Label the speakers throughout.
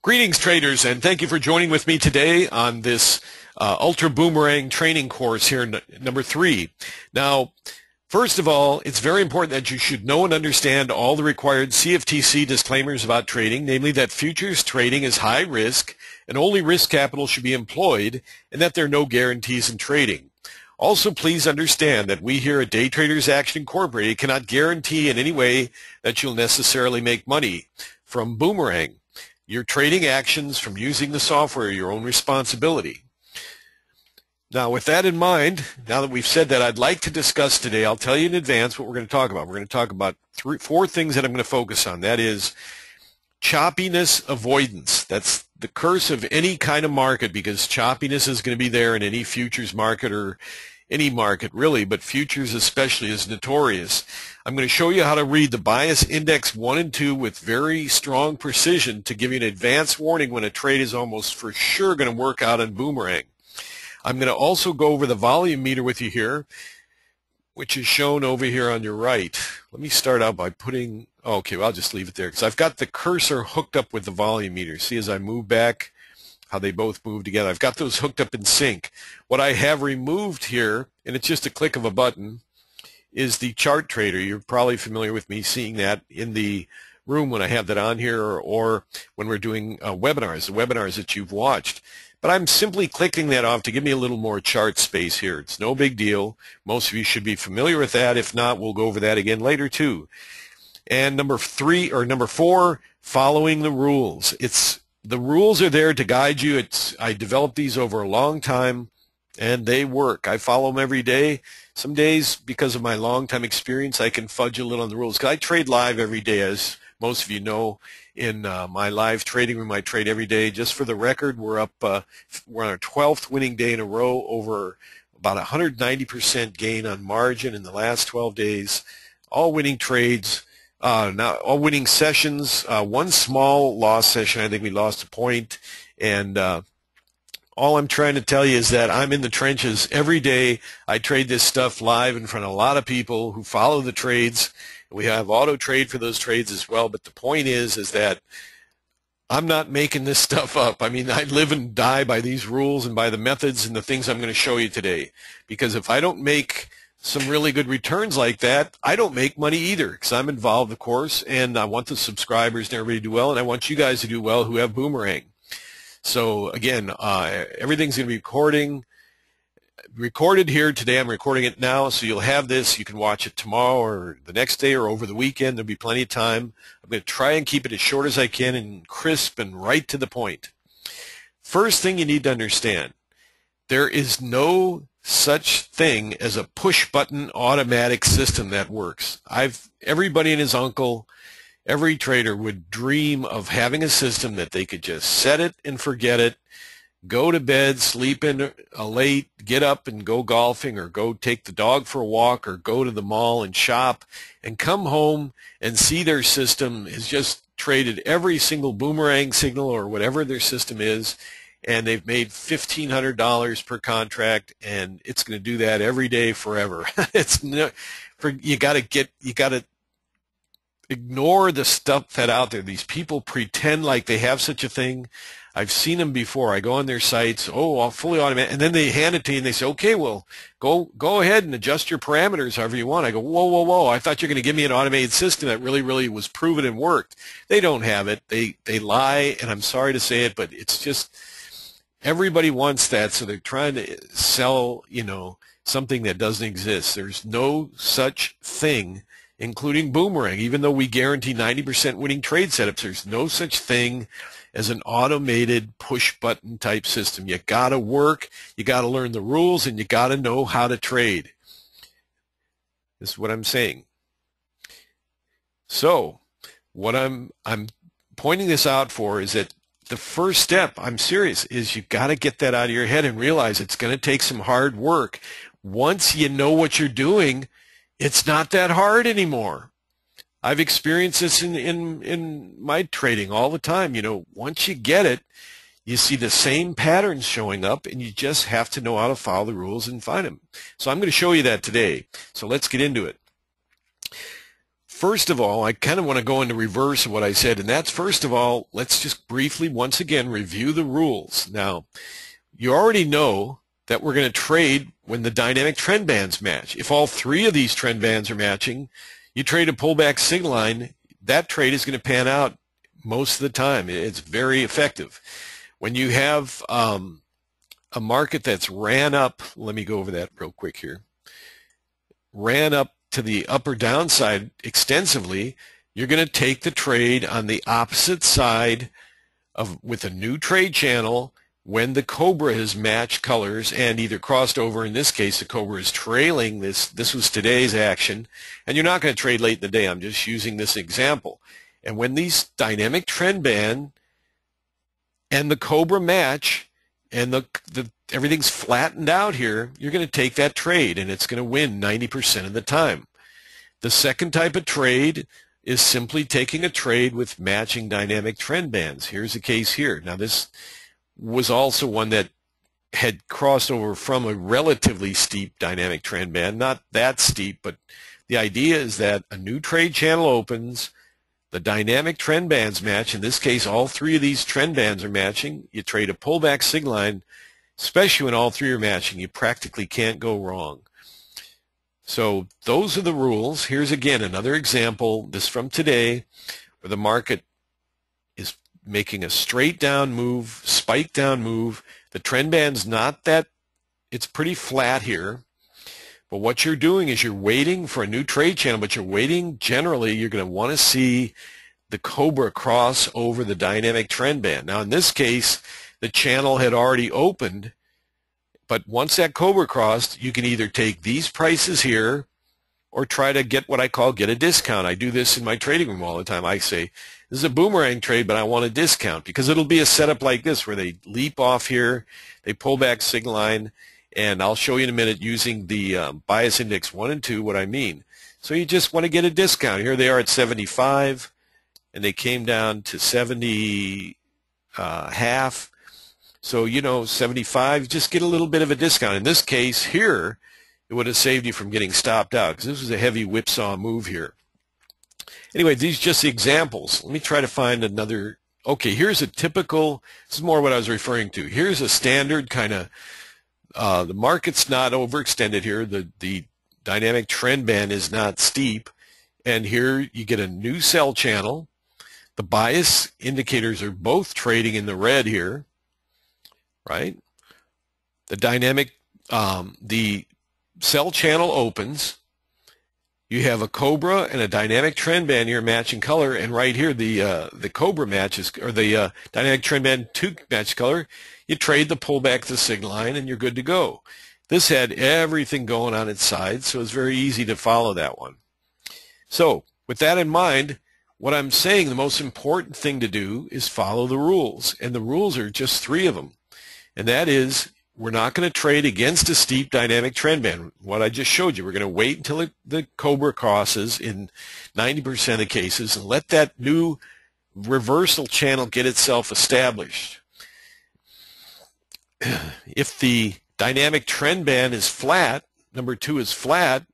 Speaker 1: Greetings, traders, and thank you for joining with me today on this Ultra Boomerang training course here, number 3. Now, first of all, it's very important that you should know and understand all the required CFTC disclaimers about trading, namely that futures trading is high risk and only risk capital should be employed, and that there are no guarantees in trading. Also, please understand that we here at Day Traders Action Incorporated cannot guarantee in any way that you'll necessarily make money from Boomerang. Your trading actions from using the software are your own responsibility. Now, with that in mind, now that we've said that, I'd like to discuss today, I'll tell you in advance what we're going to talk about. We're going to talk about four things that I'm going to focus on. That is choppiness avoidance. That's the curse of any kind of market, because choppiness is going to be there in any futures market or any market really, but futures especially is notorious. I'm going to show you how to read the bias index 1 and 2 with very strong precision to give you an advance warning when a trade is almost for sure going to work out on Boomerang. I'm going to also go over the volume meter with you here, which is shown over here on your right. Let me start out by putting, okay, well, I'll just leave it there because I've got the cursor hooked up with the volume meter. See, as I move back, how they both move together. I've got those hooked up in sync. What I have removed here, and it's just a click of a button, is the chart trader. You're probably familiar with me seeing that in the room when I have that on here, or when we're doing webinars, the webinars that you've watched. But I'm simply clicking that off to give me a little more chart space here. It's no big deal. Most of you should be familiar with that. If not, we'll go over that again later too. And number 4, following the rules. The rules are there to guide you. I developed these over a long time, and they work. I follow them every day. Some days, because of my long-time experience, I can fudge a little on the rules. 'Cause I trade live every day, as most of you know. In my live trading room, I trade every day. Just for the record, we're on our 12th winning day in a row, over about 190% gain on margin in the last 12 days. All winning trades. Now, all winning sessions, one small loss session, I think we lost a point, and all I'm trying to tell you is that I'm in the trenches every day. I trade this stuff live in front of a lot of people who follow the trades. We have auto trade for those trades as well, but the point is that I'm not making this stuff up. I mean, I live and die by these rules and by the methods and the things I'm going to show you today, because if I don't make some really good returns like that, I don't make money either, because I'm involved, of course, and I want the subscribers and everybody to do well, and I want you guys to do well who have Boomerang. So again, everything's going to be recorded here today. I'm recording it now, so you'll have this. You can watch it tomorrow or the next day or over the weekend. There'll be plenty of time. I'm going to try and keep it as short as I can and crisp and right to the point. First thing you need to understand, there is no such thing as a push-button automatic system that works. Everybody and his uncle, every trader would dream of having a system that they could just set it and forget it, go to bed, sleep in late, get up and go golfing, or go take the dog for a walk, or go to the mall and shop, and come home and see their system has just traded every single Boomerang signal or whatever their system is, and they've made $1,500 per contract, and it's going to do that every day forever. You got to ignore the stuff that's out there. These people pretend like they have such a thing. I've seen them before. I go on their sites, fully automatic, and then they hand it to you and they say, okay, well, go ahead and adjust your parameters however you want. I go, whoa, I thought you were going to give me an automated system that really was proven and worked. They don't have it. They lie, and I'm sorry to say it, but it's just, everybody wants that, so they're trying to sell, something that doesn't exist. There's no such thing, including Boomerang. Even though we guarantee 90% winning trade setups, there's no such thing as an automated push-button type system. You got to work, you got to learn the rules, and you got to know how to trade. This is what I'm saying. So, what I'm pointing this out for is that the first step, I'm serious, is you got to get that out of your head and realize it's going to take some hard work. Once you know what you're doing, it's not that hard anymore. I've experienced this in my trading all the time. Once you get it, you see the same patterns showing up, and you just have to know how to follow the rules and find them. So I'm going to show you that today. So let's get into it. first of all, I kind of want to go into reverse of what I said, and that's first of all, let's just briefly once again review the rules. Now, you already know that we're going to trade when the dynamic trend bands match. If all three of these trend bands are matching, you trade a pullback signal line, that trade is going to pan out most of the time. It's very effective. When you have a market that's ran up, let me go over that real quick here, ran up to the upper downside extensively, you're going to take the trade on the opposite side with a new trade channel when the Cobra has matched colors and either crossed over. In this case, the Cobra is trailing this. This was today's action, and you're not going to trade late in the day. I'm just using this example. And when these dynamic trend band and the Cobra match and everything's flattened out here, you're going to take that trade, and it's going to win 90% of the time. The second type of trade is simply taking a trade with matching dynamic trend bands. Here's a case here. Now, this was also one that had crossed over from a relatively steep dynamic trend band, not that steep, but the idea is that a new trade channel opens, the dynamic trend bands match. In this case, all three of these trend bands are matching. You trade a pullback signal line, especially when all three are matching. You practically can't go wrong. So those are the rules. Here's again another example, this from today, where the market is making a straight down move, spike down move. The trend band's not that, it's pretty flat here. But what you're doing is you're waiting for a new trade channel, but you're waiting, generally, you're going to want to see the Cobra cross over the dynamic trend band. Now, in this case, the channel had already opened, but once that Cobra crossed, you can either take these prices here or try to get what I call get a discount. I do this in my trading room all the time. I say, this is a boomerang trade, but I want a discount, because it'll be a setup like this where they leap off here, they pull back signal line, and I'll show you in a minute using the bias index 1 and 2 what I mean. So you just want to get a discount. Here they are at 75, and they came down to 70 half. So, 75, just get a little bit of a discount. In this case here, it would have saved you from getting stopped out, because this was a heavy whipsaw move here. Anyway, these are just the examples. Let me try to find another. Okay, here's a typical, this is more what I was referring to. Here's a standard kind of, the market's not overextended here. The dynamic trend band is not steep. And here you get a new sell channel. The bias indicators are both trading in the red here, right? The dynamic, the sell channel opens. You have a Cobra and a dynamic trend band here matching color, and right here the Cobra matches, or the dynamic trend band 2 match color. You trade the pullback to the signal line, and you're good to go. This had everything going on its side, so it's very easy to follow that one. So with that in mind, what I'm saying, the most important thing to do is follow the rules, and the rules are just 3 of them, and that is, we're not going to trade against a steep dynamic trend band. What I just showed you, we're going to wait until the Cobra crosses in 90% of the cases and let that new reversal channel get itself established. If the dynamic trend band is flat, number 2 is flat,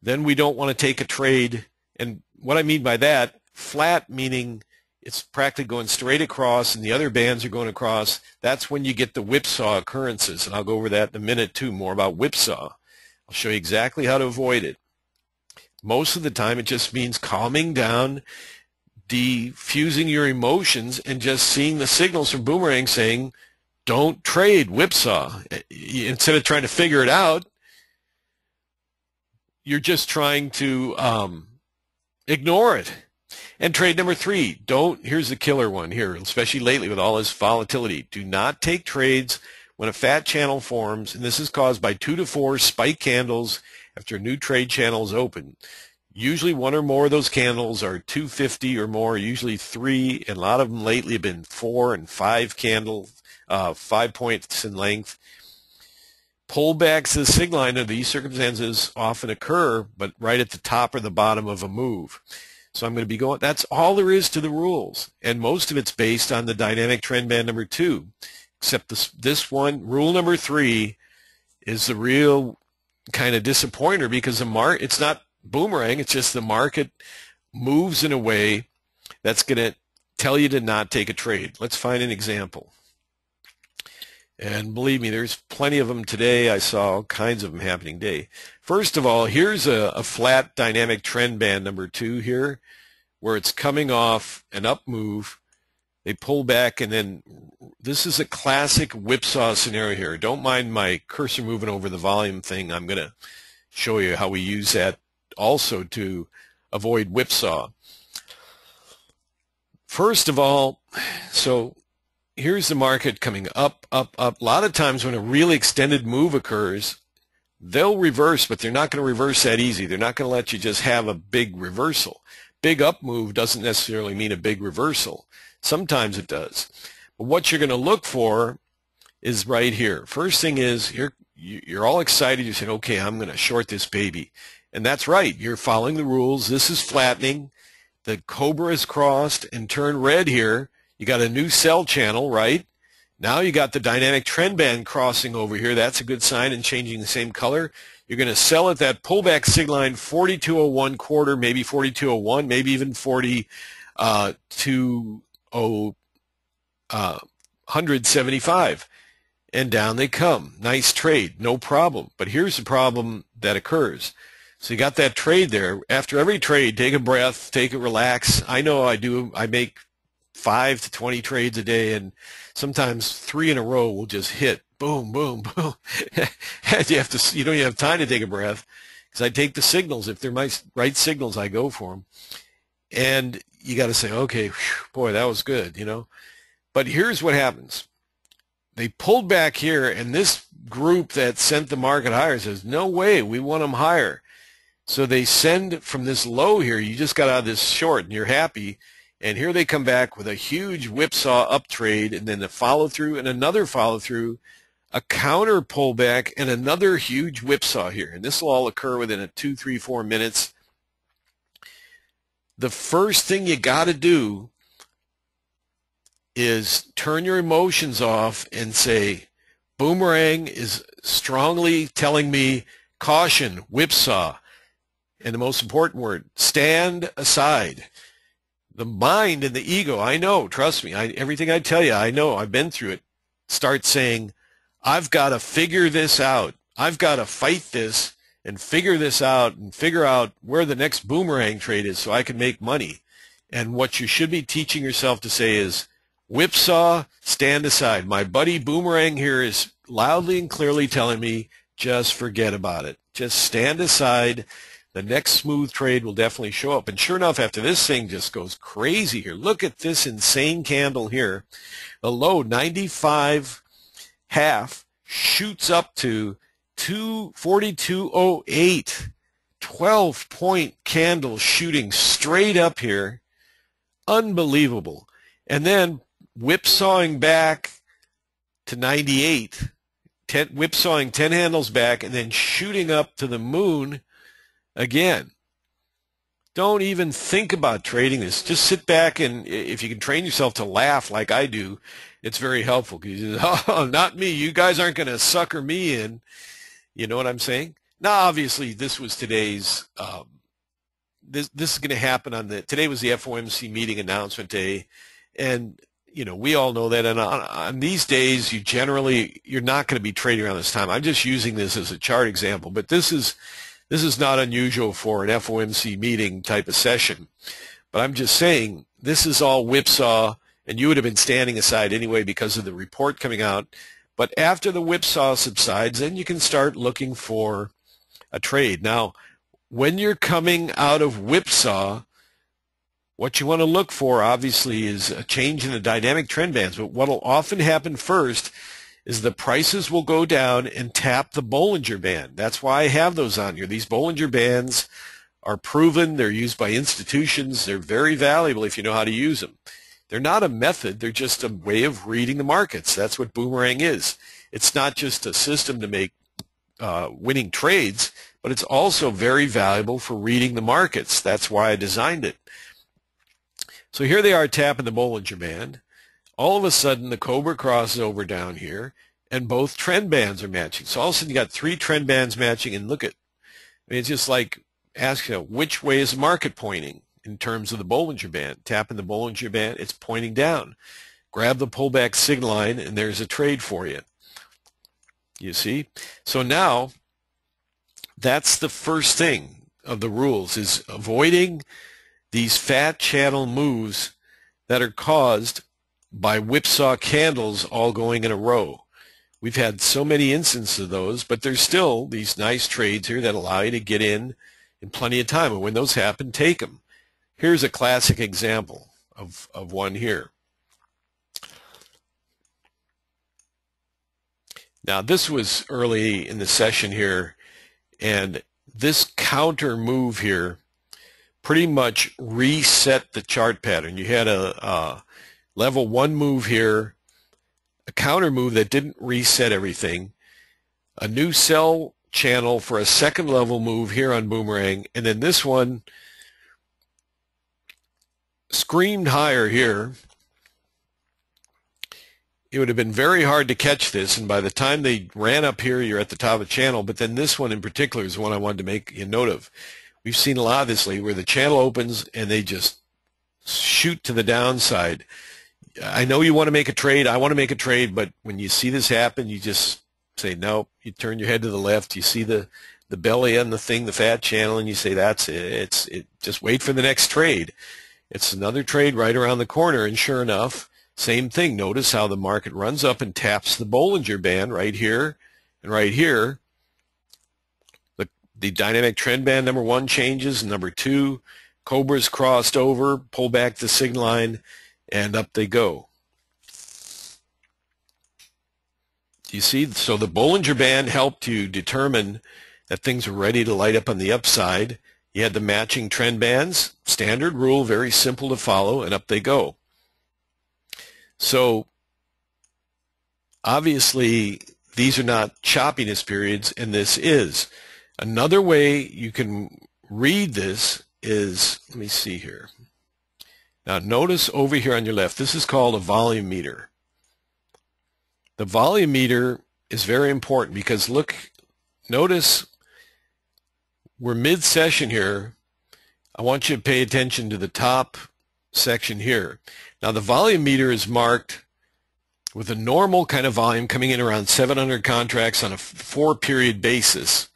Speaker 1: then we don't want to take a trade. And what I mean by that, flat meaning it's practically going straight across and the other bands are going across. That's when you get the whipsaw occurrences, and I'll go over that in a minute too, more about whipsaw. I'll show you exactly how to avoid it. Most of the time it just means calming down, diffusing your emotions, and just seeing the signals from Boomerang saying, don't trade whipsaw. Instead of trying to figure it out, you're just trying to ignore it. And trade number 3, here's the killer one here, especially lately with all this volatility. Do not take trades when a fat channel forms, and this is caused by 2 to 4 spike candles after a new trade channel is open. Usually 1 or more of those candles are 250 or more, usually 3, and a lot of them lately have been 4 and 5 candles, 5 points in length. Pullbacks to the signal line under these circumstances often occur, but right at the top or the bottom of a move. So I'm going to be going, that's all there is to the rules. And most of it's based on the dynamic trend band number 2, except this one, rule number 3, is the real kind of disappointer, because it's not boomerang. It's just the market moves in a way that's going to tell you to not take a trade. Let's find an example. And believe me, there's plenty of them today. I saw all kinds of them happening today. First of all, here's a flat dynamic trend band number 2 here, where it's coming off an up move. They pull back, and then this is a classic whipsaw scenario here. Don't mind my cursor moving over the volume thing. I'm going to show you how we use that also to avoid whipsaw. First of all, so here's the market coming up, up, up. A lot of times when a really extended move occurs, they'll reverse, but they're not going to reverse that easy. They're not going to let you just have a big reversal. Big up move doesn't necessarily mean a big reversal. Sometimes it does. But what you're going to look for is right here. First thing is, you're all excited. You're saying, okay, I'm going to short this baby. And that's right. You're following the rules. This is flattening. The cobra is crossed and turned red here. You got a new sell channel, right? Now you got the dynamic trend band crossing over here. That's a good sign and changing the same color. You're going to sell at that pullback signal line 42.01 quarter, maybe 42.01, maybe even 175. And down they come. Nice trade, no problem. But here's the problem that occurs. So you got that trade there. After every trade, take a breath, take a relax. I know I do. I make 5 to 20 trades a day, and sometimes 3 in a row will just hit. Boom, boom, boom. You don't even have time to take a breath, because I take the signals. If they're my right signals, I go for them. And you got to say, okay, whew, boy, that was good, you know. But here's what happens. They pulled back here, and this group that sent the market higher says, no way, we want them higher. So they send from this low here, you just got out of this short, and you're happy. And here they come back with a huge whipsaw up trade, and then a follow-through and another follow-through, a counter pullback, and another huge whipsaw here. And this will all occur within a 2, 3, 4 minutes. The first thing you got to do is turn your emotions off and say, Boomerang is strongly telling me, caution, whipsaw. And the most important word, stand aside. The mind and the ego, I know, trust me, everything I tell you, I know, I've been through it, start saying, I've got to figure this out. I've got to fight this and figure this out and figure out where the next boomerang trade is so I can make money. And what you should be teaching yourself to say is, whipsaw, stand aside. My buddy Boomerang here is loudly and clearly telling me, just forget about it. Just stand aside. The next smooth trade will definitely show up. And sure enough, after this thing just goes crazy here, look at this insane candle here. The low 95.5 shoots up to 242.08. 12-point candle shooting straight up here. Unbelievable. And then whipsawing back to 98. Whipsawing 10 handles back and then shooting up to the moon again. Don't even think about trading this. Just sit back, and if you can train yourself to laugh like I do, it's very helpful. Because you say, oh, not me. You guys aren't going to sucker me in. You know what I'm saying? Now, obviously, this was today's. This is going to happen on today was the FOMC meeting announcement day, and you know we all know that. And on these days, you're not going to be trading around this time. I'm just using this as a chart example, but this is not unusual for an FOMC meeting type of session. But I'm just saying this is all whipsaw, and you would have been standing aside anyway because of the report coming out. But after the whipsaw subsides, then you can start looking for a trade. Now, when you're coming out of whipsaw, what you want to look for, obviously, is a change in the dynamic trend bands. But what will often happen first is the prices will go down and tap the Bollinger Band. That's why I have those on here. These Bollinger Bands are proven. They're used by institutions. They're very valuable if you know how to use them. They're not a method. They're just a way of reading the markets. That's what Boomerang is. It's not just a system to make winning trades, but it's also very valuable for reading the markets. That's why I designed it. So here they are tapping the Bollinger Band. All of a sudden, the Cobra crosses over down here, and both trend bands are matching. So all of a sudden, you got 3 trend bands matching, and look at, I mean, it's just like ask you, which way is the market pointing in terms of the Bollinger Band? Tapping the Bollinger Band, it's pointing down. Grab the pullback signal line, and there's a trade for you. You see? So now, that's the first thing of the rules, is avoiding these fat channel moves that are caused by whipsaw candles all going in a row. We've had so many instances of those, but there's still these nice trades here that allow you to get in plenty of time. And when those happen, take them. Here's a classic example of one here. Now, this was early in the session here, and this counter move here pretty much reset the chart pattern. You had a level 1 move here, a counter move that didn't reset everything, a new sell channel for a second level move here on Boomerang, and then this one screamed higher here. It would have been very hard to catch this, and by the time they ran up here, you're at the top of the channel. But then this one in particular is the one I wanted to make a note of. We've seen a lot of this lately where the channel opens and they just shoot to the downside. I know you want to make a trade, I want to make a trade, but when you see this happen, you just say no. You turn your head to the left, you see the belly on the thing, the fat channel, and you say that's it. Just wait for the next trade. It's another trade right around the corner, and sure enough, same thing. Notice how the market runs up and taps the Bollinger Band right here and right here. The dynamic trend band number 1 changes, number 2, Cobra's crossed over, pull back the signal line, and up they go. You see, so the Bollinger Band helped you determine that things are ready to light up on the upside. You had the matching trend bands, standard rule, very simple to follow, and up they go. So obviously these are not choppiness periods, and this is. Another way you can read this is, let me see here. Now notice over here on your left, this is called a volume meter. The volume meter is very important because look, notice we're mid-session here. I want you to pay attention to the top section here. Now the volume meter is marked with a normal kind of volume coming in around 700 contracts on a 4-period basis.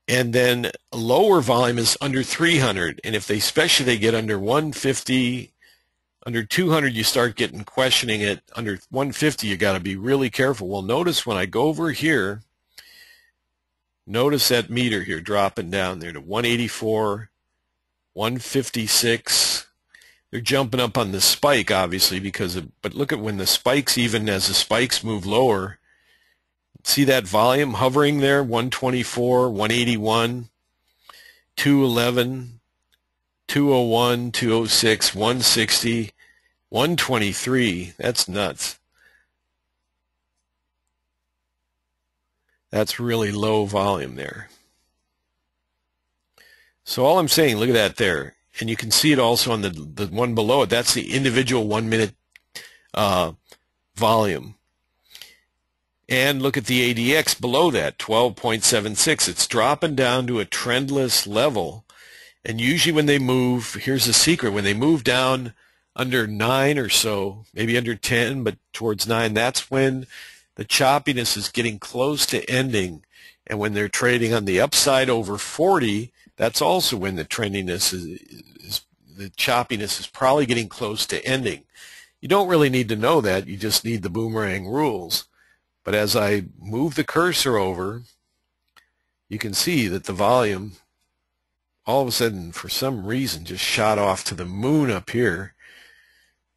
Speaker 1: And then a lower volume is under 300. And if especially they get under 150, under 200, you start getting questioning it. Under 150, you got to be really careful. Well, notice when I go over here, notice that meter here dropping down there to 184, 156. They're jumping up on the spike, obviously, but look at when the spikes, even as the spikes move lower, see that volume hovering there, 124, 181, 211, 201, 206, 160, 123. That's nuts. That's really low volume there. So all I'm saying, look at that there. And you can see it also on the one below it. That's the individual 1-minute volume. And look at the ADX below that, 12.76. It's dropping down to a trendless level. And usually when they move, here's the secret, when they move down under 9 or so, maybe under 10, but towards 9, that's when the choppiness is getting close to ending. And when they're trading on the upside over 40, that's also when the trendiness the choppiness is probably getting close to ending. You don't really need to know that. You just need the Boomerang rules. But as I move the cursor over, you can see that the volume all of a sudden, for some reason, just shot off to the moon up here.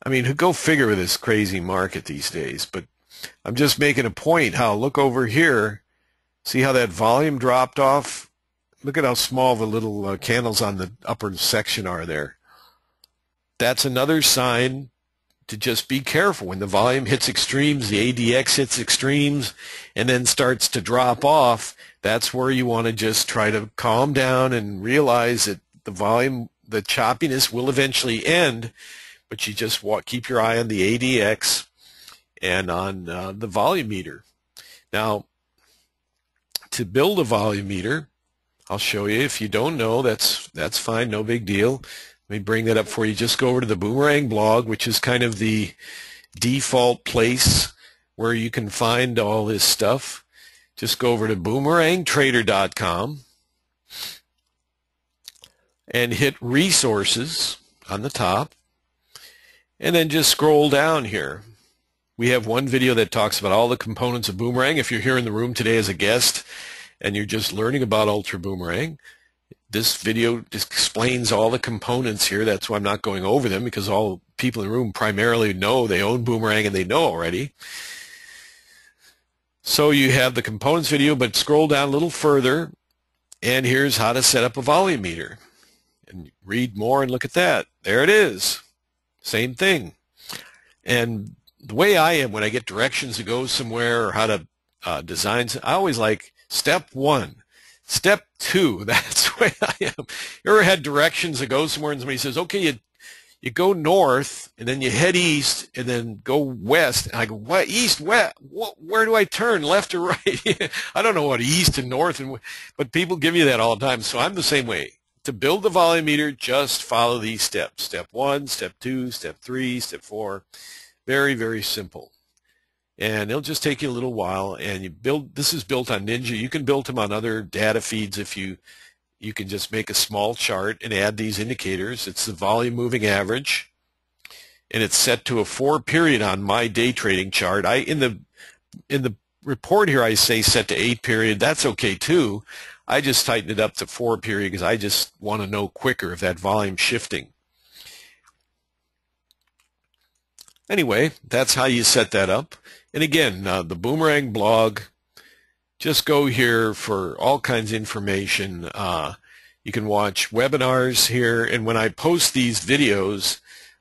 Speaker 1: I mean, go figure with this crazy market these days. But I'm just making a point how, look over here, see how that volume dropped off? Look at how small the little candles on the upper section are there. That's another sign to just be careful. When the volume hits extremes, the ADX hits extremes, and then starts to drop off, that's where you want to just try to calm down and realize that the volume, the choppiness will eventually end, but you just keep your eye on the ADX and on the volume meter. Now, to build a volume meter, I'll show you. If you don't know, that's fine, no big deal. Let me bring that up for you. Just go over to the Boomerang blog, which is kind of the default place where you can find all this stuff. Just go over to boomerangtrader.com and hit resources on the top, and then just scroll down here. We have one video that talks about all the components of Boomerang. If you're here in the room today as a guest and you're just learning about Ultra Boomerang, this video just explains all the components here. That's why I'm not going over them, because all people in the room primarily know they own Boomerang and they know already. So you have the components video, but scroll down a little further, and here's how to set up a volume meter. And read more and look at that. There it is. Same thing. And the way I am when I get directions to go somewhere or how to design, I always like step 1, step 2. That's the way I am. You ever had directions to go somewhere and somebody says, okay, you go north and then you head east and then go west. And I go, what, east, west? Where do I turn, left or right? I don't know what east and north, but people give you that all the time. So I'm the same way. To build the volume meter, just follow these steps. Step 1, step 2, step 3, step 4. Very, very simple. And it'll just take you a little while. And you build. This is built on Ninja. You can build them on other data feeds if you can just make a small chart and add these indicators. It's the volume moving average, and it's set to a 4 period on my day trading chart. In the report here I say set to 8 period. That's okay too. I just tightened it up to 4 period because I just want to know quicker if that volume's shifting. Anyway, that's how you set that up. And again, the Boomerang blog, just go here for all kinds of information. You can watch webinars here, and when I post these videos,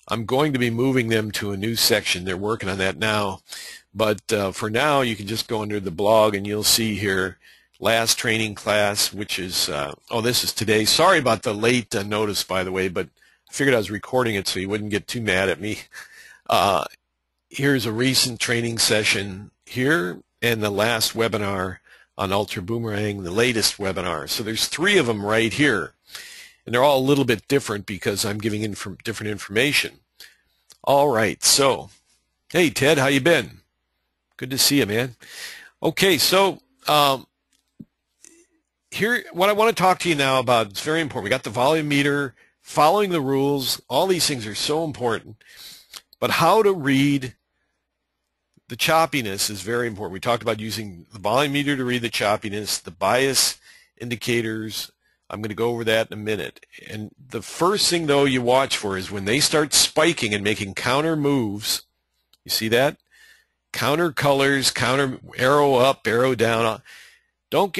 Speaker 1: I'm going to be moving them to a new section. They're working on that now. But for now, you can just go under the blog, and you'll see here last training class, which is, oh, this is today. Sorry about the late notice, by the way, but I figured I was recording it so you wouldn't get too mad at me. Here's a recent training session here, and the last webinar on Ultra Boomerang, the latest webinar. So there's 3 of them right here, and they're all a little bit different because I'm giving different information. All right, so, hey, Ted, how you been? Good to see you, man. Okay, so here, what I want to talk to you now about, it's very important. We got the volume meter, following the rules. All these things are so important. But how to read the choppiness is very important. We talked about using the volume meter to read the choppiness, the bias indicators. I'm going to go over that in a minute. And the first thing, though, you watch for is when they start spiking and making counter moves. You see that? Counter colors, counter arrow up, arrow down. Don't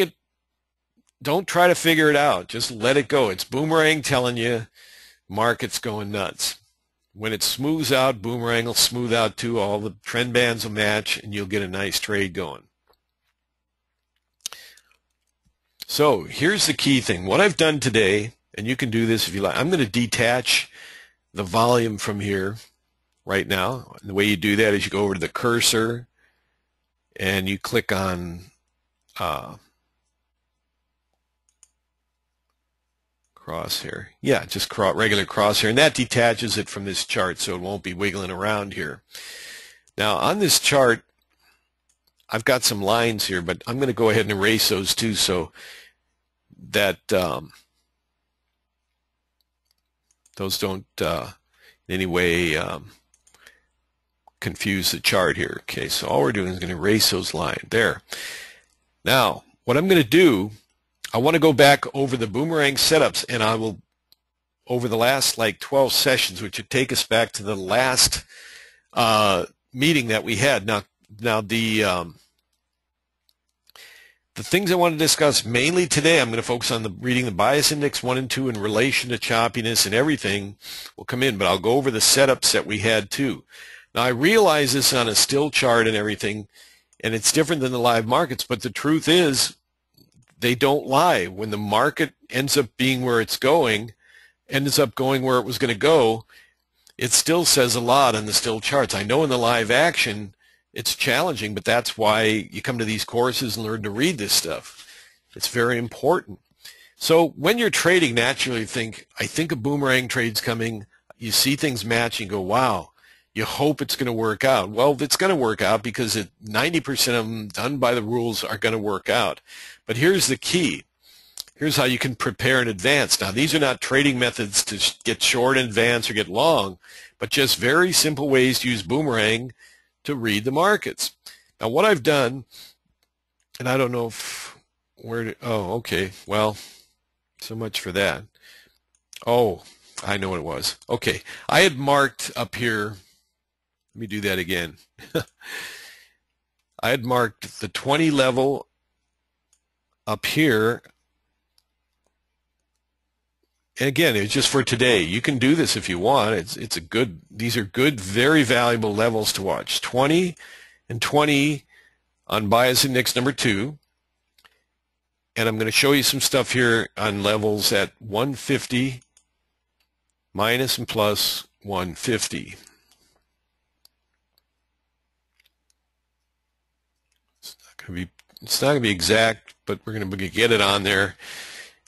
Speaker 1: try to figure it out. Just let it go. It's Boomerang telling you market's going nuts. When it smooths out, Boomerang will smooth out too. All the trend bands will match, and you'll get a nice trade going. So here's the key thing. What I've done today, and you can do this if you like, I'm going to detach the volume from here right now. And the way you do that is you go over to the cursor, and you click on crosshair. Yeah, just regular crosshair, and that detaches it from this chart so it won't be wiggling around here. Now on this chart, I've got some lines here, but I'm going to go ahead and erase those too so that those don't in any way confuse the chart here. Okay, so all we're doing is going to erase those lines there. Now, what I'm going to do, I want to go back over the Boomerang setups, and I will, over the last like 12 sessions, which would take us back to the last meeting that we had. Now the things I want to discuss mainly today, I'm going to focus on reading the bias index 1 and 2 in relation to choppiness, and everything will come in, but I'll go over the setups that we had too. Now I realize this on a still chart and everything, and it's different than the live markets, but the truth is, they don't lie. When the market ends up being where it's going, ends up going where it was going to go, it still says a lot on the still charts. I know in the live action it's challenging, but that's why you come to these courses and learn to read this stuff. It's very important. So when you're trading, naturally I think a boomerang trade's coming. You see things match and you go, wow, you hope it's going to work out. Well, it's going to work out because 90% of them done by the rules are going to work out. But here's the key. Here's how you can prepare in advance. Now, these are not trading methods to get short in advance or get long, but just very simple ways to use boomerang to read the markets. Now, what I've done, and I don't know oh, okay, well, so much for that. Oh, I know what it was. Okay, I had marked up here, let me do that again. I had marked the 20 level up here. And again, it's just for today. You can do this if you want. These are good, very valuable levels to watch. 20 and 20 on bias index number 2. And I'm going to show you some stuff here on levels at 150 minus and plus 150. It's not going to be exact, but we're going to get it on there.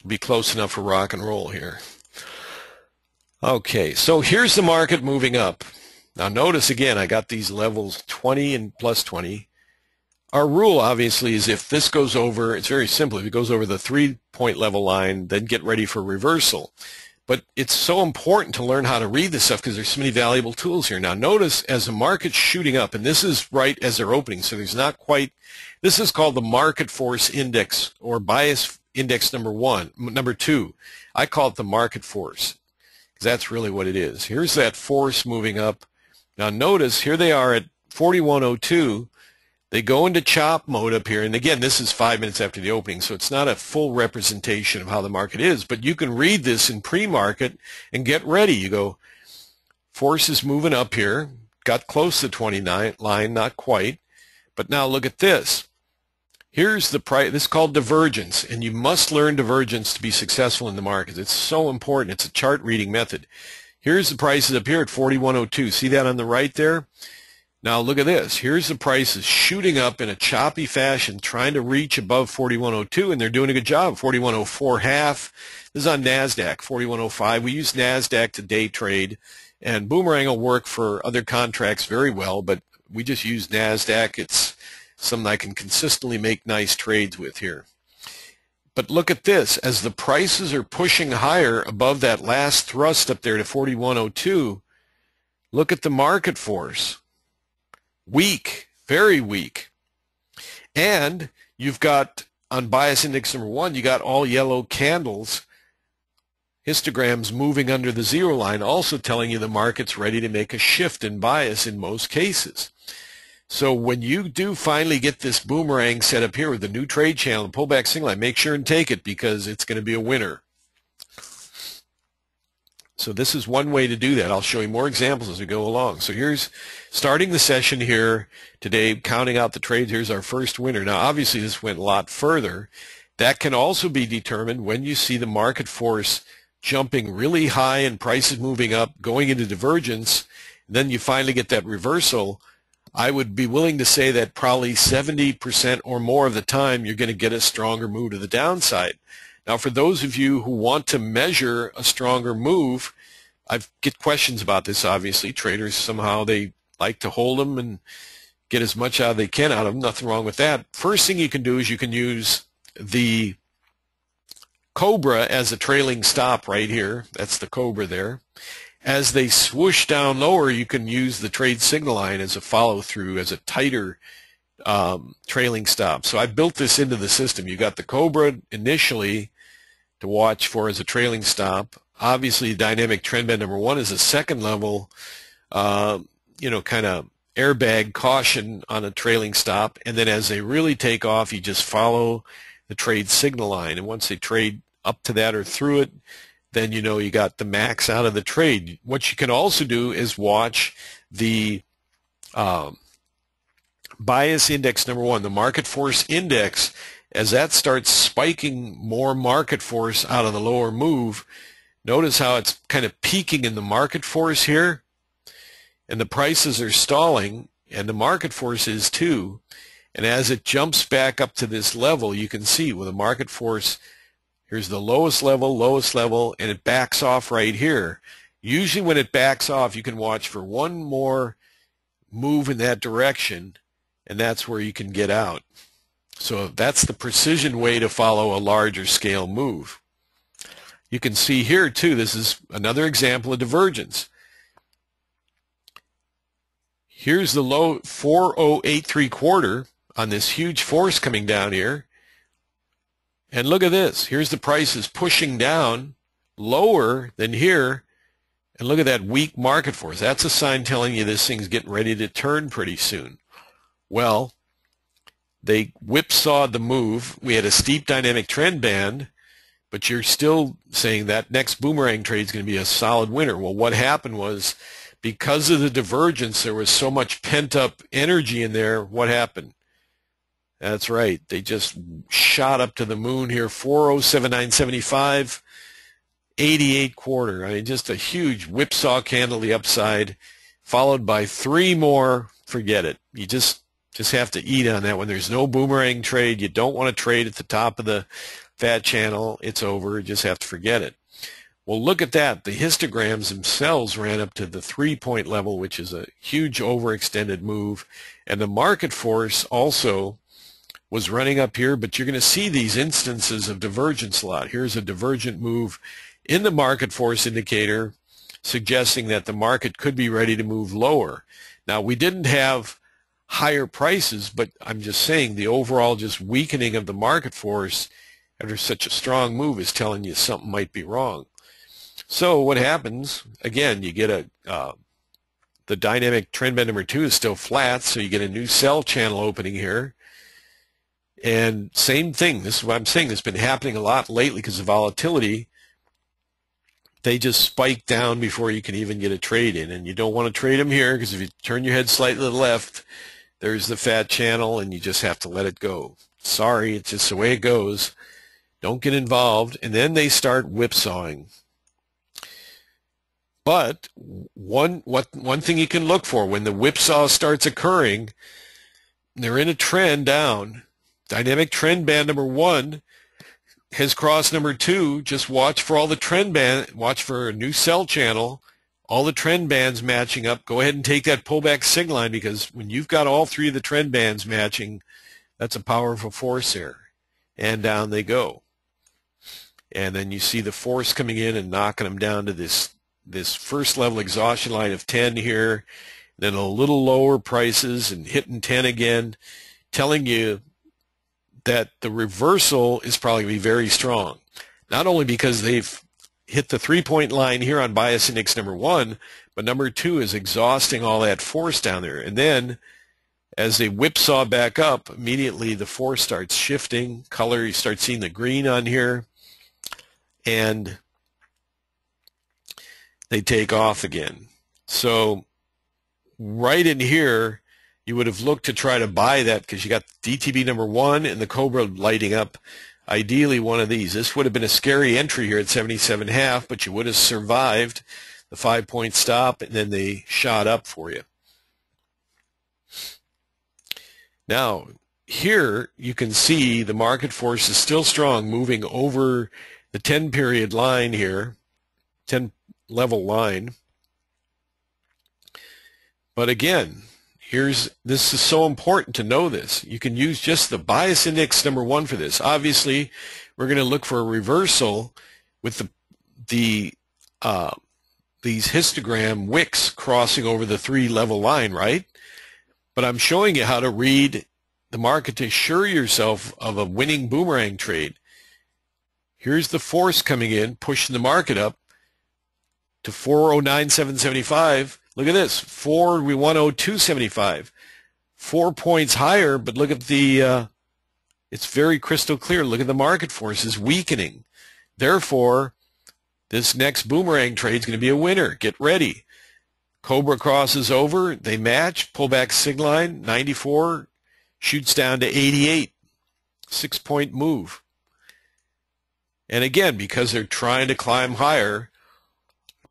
Speaker 1: Be close enough for rock and roll here. Okay, so here's the market moving up. Now notice again, I got these levels 20 and plus 20. Our rule obviously is if this goes over, it's very simple. If it goes over the 3-point level line, then get ready for reversal. But it's so important to learn how to read this stuff because there's so many valuable tools here. Now notice as the market's shooting up, and this is right as they're opening, so there's not quite, this is called the market force index or bias index number 2. I call it the market force because that's really what it is. Here's that force moving up. Now notice here they are at 4102. They go into chop mode up here, and again, this is 5 minutes after the opening, so it's not a full representation of how the market is, but you can read this in pre-market and get ready. You go, force is moving up here, got close to the 29 line, not quite, but now look at this. Here's the price. This is called divergence, and you must learn divergence to be successful in the markets. It's so important. It's a chart reading method. Here's the prices up here at 4102. See that on the right there? Now look at this. Here's the prices shooting up in a choppy fashion, trying to reach above 4102, and they're doing a good job. 4104 half. This is on NASDAQ, 4105. We use NASDAQ to day trade, and Boomerang will work for other contracts very well, but we just use NASDAQ. It's something I can consistently make nice trades with here. But look at this. As the prices are pushing higher above that last thrust up there to 4102, look at the market force. Weak, very weak. And you've got, on bias index number 1, you got all yellow candles, histograms moving under the zero line, also telling you the market's ready to make a shift in bias in most cases. So when you do finally get this boomerang set up here with the new trade channel, the pullback single line, make sure and take it because it's going to be a winner. So this is one way to do that. I'll show you more examples as we go along. So here's starting the session here today, counting out the trades. Here's our first winner. Now obviously this went a lot further. That can also be determined when you see the market force jumping really high and prices moving up, going into divergence, and then you finally get that reversal. I would be willing to say that probably 70% or more of the time you're going to get a stronger move to the downside. Now, for those of you who want to measure a stronger move, I get questions about this, obviously. Traders, somehow they like to hold them and get as much out as they can out of them. Nothing wrong with that. First thing you can do is you can use the Cobra as a trailing stop right here. That's the Cobra there. As they swoosh down lower, you can use the trade signal line as a follow-through, as a tighter trailing stop. So I built this into the system. You got the Cobra initially to watch for as a trailing stop. Obviously, dynamic trend band number 1 is a second level, kind of airbag caution on a trailing stop. And then as they really take off, you just follow the trade signal line. And once they trade up to that or through it, then you know you got the max out of the trade. What you can also do is watch the bias index number 1, the market force index. As that starts spiking more market force out of the lower move, notice how it's kind of peaking in the market force here, and the prices are stalling, and the market force is too. And as it jumps back up to this level, you can see with the market force, Here's the lowest level, and it backs off right here. Usually when it backs off, you can watch for one more move in that direction, and that's where you can get out. So that's the precision way to follow a larger scale move. You can see here too, this is another example of divergence. Here's the low 4083/4 on this huge force coming down here. And look at this. Here's the prices pushing down lower than here. And look at that weak market force. That's a sign telling you this thing's getting ready to turn pretty soon. Well, they whipsawed the move. We had a steep dynamic trend band, but you're still saying that next boomerang trade is going to be a solid winner. Well, what happened was, because of the divergence, there was so much pent-up energy in there. What happened? That's right. They just shot up to the moon here, 4079.75, 88/4. I mean, just a huge whipsaw candle to the upside, followed by three more. Forget it. You just have to eat on that one. There's no boomerang trade. You don't want to trade at the top of the fat channel. It's over. You just have to forget it. Well, look at that. The histograms themselves ran up to the 3-point level, which is a huge overextended move. And the market force also was running up here, but you're going to see these instances of divergence a lot. Here's a divergent move in the market force indicator, suggesting that the market could be ready to move lower. Now, we didn't have higher prices, but I'm just saying the overall just weakening of the market force after such a strong move is telling you something might be wrong. So what happens, again, you get the dynamic trend band number 2 is still flat, so you get a new sell channel opening here. And same thing, this is what I'm saying, this has been happening a lot lately because of volatility. They just spike down before you can even get a trade in, and you don't want to trade them here because if you turn your head slightly to the left, there's the fat channel and you just have to let it go. Sorry, it's just the way it goes. Don't get involved. And then they start whipsawing. But one thing you can look for when the whipsaw starts occurring, they're in a trend down. Dynamic trend band number 1 has crossed number 2. Just watch for all the trend band, watch for a new sell channel, all the trend bands matching up. Go ahead and take that pullback signal line, because when you've got all three of the trend bands matching, that's a powerful force there. And down they go. And then you see the force coming in and knocking them down to this first level exhaustion line of 10 here, then a little lower prices and hitting 10 again, telling you that the reversal is probably going to be very strong. Not only because they've hit the 3-point line here on bias index number 1, but number 2 is exhausting all that force down there. And then as they whipsaw back up, immediately the force starts shifting color. You start seeing the green on here, and they take off again. So right in here, you would have looked to try to buy that because you got DTB number 1 and the Cobra lighting up. Ideally, one of these. This would have been a scary entry here at 77.5, but you would have survived the 5-point stop, and then they shot up for you. Now, here you can see the market force is still strong, moving over the 10-period line here, 10-level line. But again, this is so important to know this. You can use just the bias index number 1 for this. Obviously, we're going to look for a reversal with these histogram wicks crossing over the 3-level line, right? But I'm showing you how to read the market to assure yourself of a winning boomerang trade. Here's the force coming in, pushing the market up to 409.775. Look at this, 102.75. 4 points higher, but look at it's very crystal clear. Look at the market forces weakening. Therefore, this next boomerang trade is going to be a winner. Get ready. Cobra crosses over, they match, pullback signal line, 94, shoots down to 88. 6-point move. And again, because they're trying to climb higher,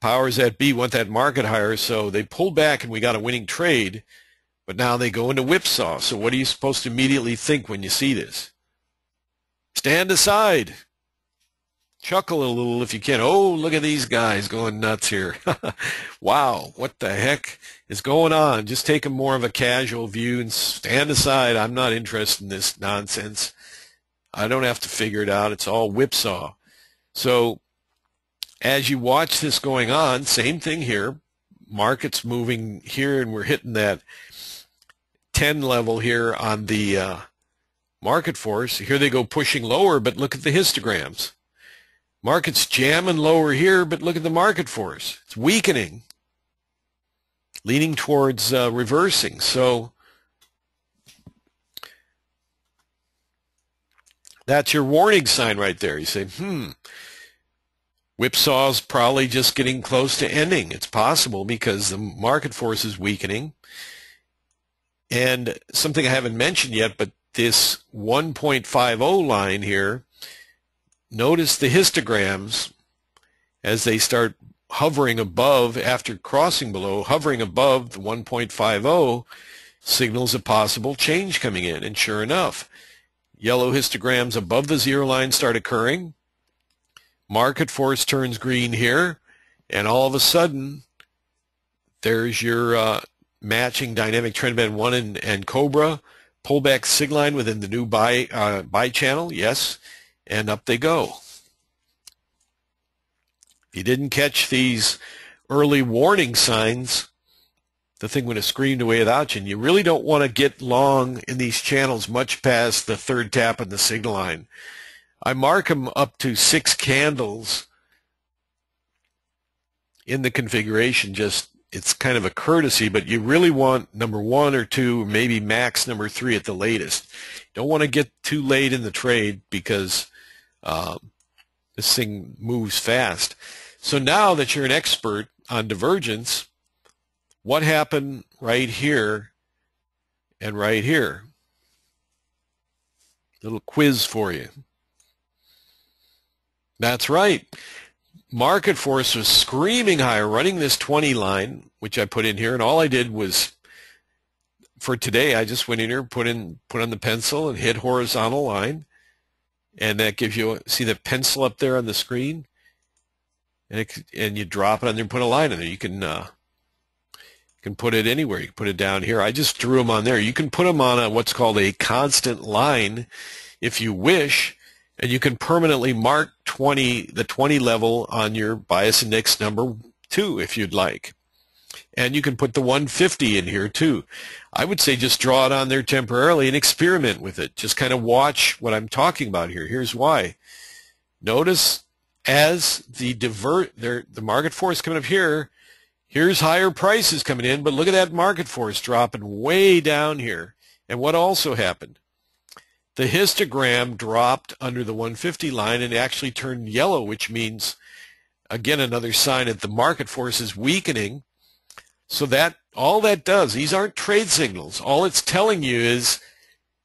Speaker 1: powers that be want that market higher, so they pulled back and we got a winning trade, but now they go into whipsaw. So what are you supposed to immediately think when you see this? Stand aside. Chuckle a little if you can. Oh, look at these guys going nuts here. Wow, what the heck is going on? Just take a more of a casual view and stand aside. I'm not interested in this nonsense. I don't have to figure it out. It's all whipsaw. So as you watch this going on, same thing here. Market's moving here, and we're hitting that 10 level here on the market force. Here they go pushing lower, but look at the histograms. Market's jamming lower here, but look at the market force. It's weakening, leaning towards reversing. So that's your warning sign right there. You say, whipsaw's probably just getting close to ending. It's possible because the market force is weakening. And something I haven't mentioned yet, but this 1.50 line here, notice the histograms as they start hovering above, after crossing below, hovering above the 1.50 signals a possible change coming in. And sure enough, yellow histograms above the zero line start occurring. Market force turns green here, and all of a sudden there's your matching dynamic trend band 1 and Cobra pullback sig line within the new buy channel. Yes. And up they go. If you didn't catch these early warning signs, the thing would have screamed away without you. And you really don't want to get long in these channels much past the third tap on the signal line. I mark them up to 6 candles in the configuration. Just, it's kind of a courtesy, but you really want number 1 or 2, or maybe max number 3 at the latest. You don't want to get too late in the trade because this thing moves fast. So now that you're an expert on divergence, what happened right here and right here? Little quiz for you. That's right. Market force was screaming higher, running this 20 line, which I put in here, and all I did was, for today, I just went in here, put on the pencil and hit horizontal line. And that gives you, see the pencil up there on the screen? And you drop it on there and put a line in there. You can put it anywhere. You can put it down here. I just drew them on there. You can put them on what's called a constant line if you wish, and you can permanently mark the 20 level on your bias index number 2 if you'd like. And you can put the 150 in here too. I would say just draw it on there temporarily and experiment with it. Just kind of watch what I'm talking about here. Here's why. Notice as the market force coming up here, here's higher prices coming in, but look at that market force dropping way down here. And what also happened? The histogram dropped under the 150 line and actually turned yellow, which means, again, another sign that the market force is weakening. So that all that does, these aren't trade signals. All it's telling you is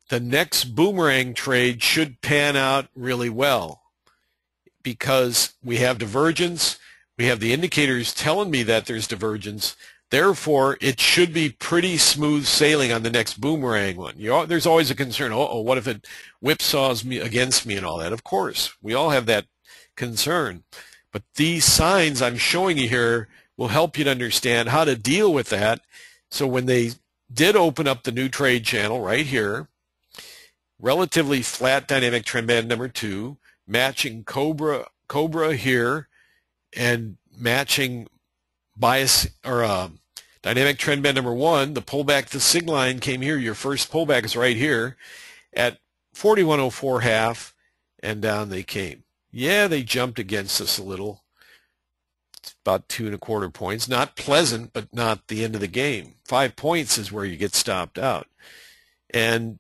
Speaker 1: the next boomerang trade should pan out really well because we have divergence. We have the indicators telling me that there's divergence. Therefore, it should be pretty smooth sailing on the next boomerang one. There's always a concern, oh, what if it whipsaws me against me and all that? Of course, we all have that concern. But these signs I'm showing you here will help you to understand how to deal with that. So when they did open up the new trade channel right here, relatively flat dynamic trend band number 2, matching Cobra here, and matching bias or dynamic trend band number 1, the pullback to sig line came here. Your first pullback is right here at 4104.5, and down they came. Yeah, they jumped against us a little. It's about 2.25 points. Not pleasant, but not the end of the game. 5 points is where you get stopped out. And,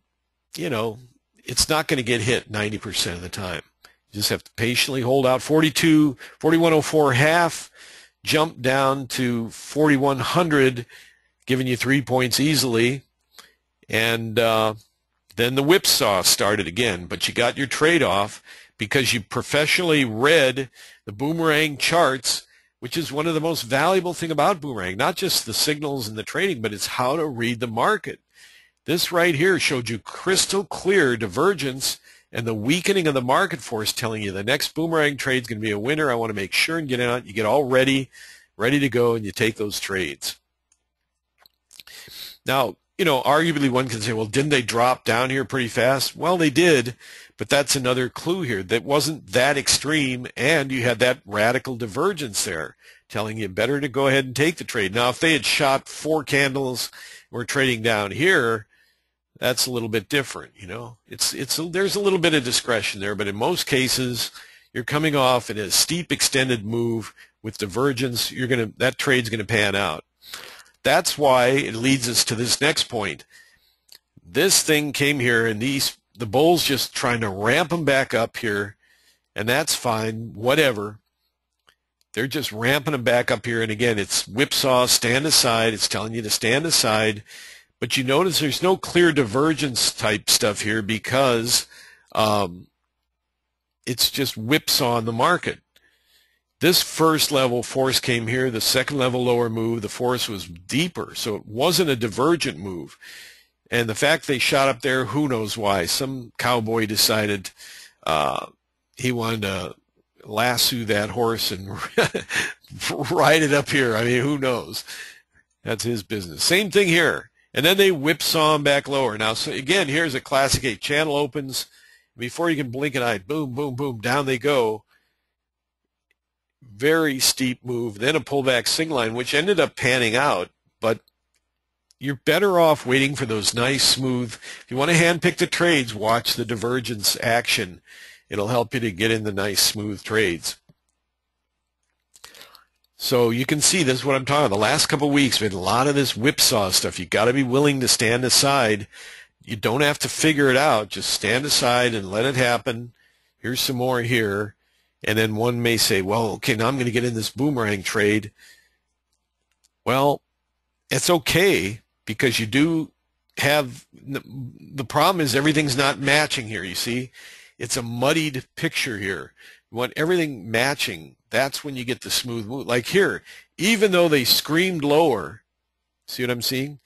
Speaker 1: you know, it's not going to get hit 90% of the time. You just have to patiently hold out. 4104.5, jump down to 4100, giving you 3 points easily. And then the whipsaw started again. But you got your trade-off because you professionally read the boomerang charts, which is one of the most valuable thing about boomerang, not just the signals and the trading, but it's how to read the market. This right here showed you crystal clear divergence and the weakening of the market force telling you the next boomerang trade is going to be a winner. I want to make sure and get out. You get all ready to go, and you take those trades. Now, arguably one can say, well, didn't they drop down here pretty fast? Well, they did, but that's another clue here. That wasn't that extreme, and you had that radical divergence there telling you better to go ahead and take the trade. Now, if they had shot 4 candles, we're trading down here, that's a little bit different, there's a little bit of discretion there, but in most cases, you're coming off in a steep extended move with divergence. That trade's going to pan out. That's why it leads us to this next point. This thing came here, and the bulls just trying to ramp them back up here, and that's fine, whatever. They're just ramping them back up here, and again, it's whipsaw, stand aside. It's telling you to stand aside. But you notice there's no clear divergence type stuff here because it's just whipsaw in the market. This first level force came here, the second level lower move, the force was deeper, so it wasn't a divergent move. And the fact they shot up there, who knows why. Some cowboy decided he wanted to lasso that horse and ride it up here. I mean, who knows? That's his business. Same thing here. And then they whipsaw him back lower. Now, so again, here's a classic 8. Channel opens. Before you can blink an eye, boom, boom, boom, down they go. Very steep move. Then a pullback signal line, which ended up panning out. But you're better off waiting for those nice, smooth. If you want to handpick the trades, watch the divergence action. It'll help you to get in the nice, smooth trades. So you can see this is what I'm talking about. The last couple of weeks, we had a lot of this whipsaw stuff. You've got to be willing to stand aside. You don't have to figure it out. Just stand aside and let it happen. Here's some more here. And then one may say, well, okay, now I'm going to get in this boomerang trade. Well, it's okay because you do have, the problem is everything's not matching here, you see. It's a muddied picture here. You want everything matching. That's when you get the smooth move. Like here, even though they screamed lower, see what I'm seeing?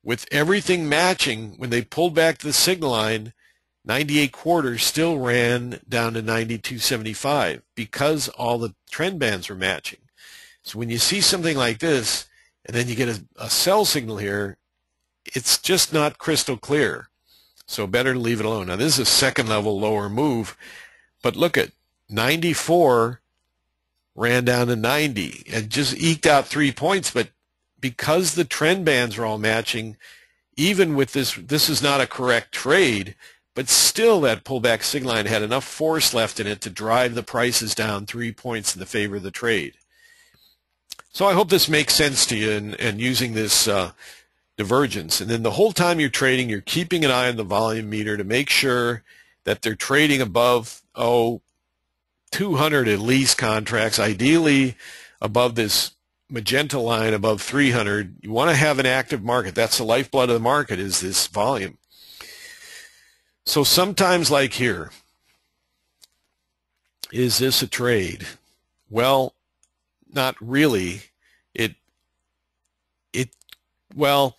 Speaker 1: With everything matching, when they pulled back to the signal line, 98 quarters still ran down to 92.75 because all the trend bands were matching. So when you see something like this, and then you get a sell signal here, it's just not crystal clear. So better to leave it alone. Now this is a second level lower move, but look at 94 ran down to 90 and just eked out 3 points, but because the trend bands are all matching, even with this is not a correct trade, but still that pullback signal line had enough force left in it to drive the prices down 3 points in the favor of the trade. So I hope this makes sense to you and using this divergence. And then the whole time you're trading, you're keeping an eye on the volume meter to make sure that they're trading above, 200 at least contracts, ideally above this magenta line above 300. You want to have an active market. That's the lifeblood of the market, is this volume. So sometimes like here, is this a trade? Well, not really. Well,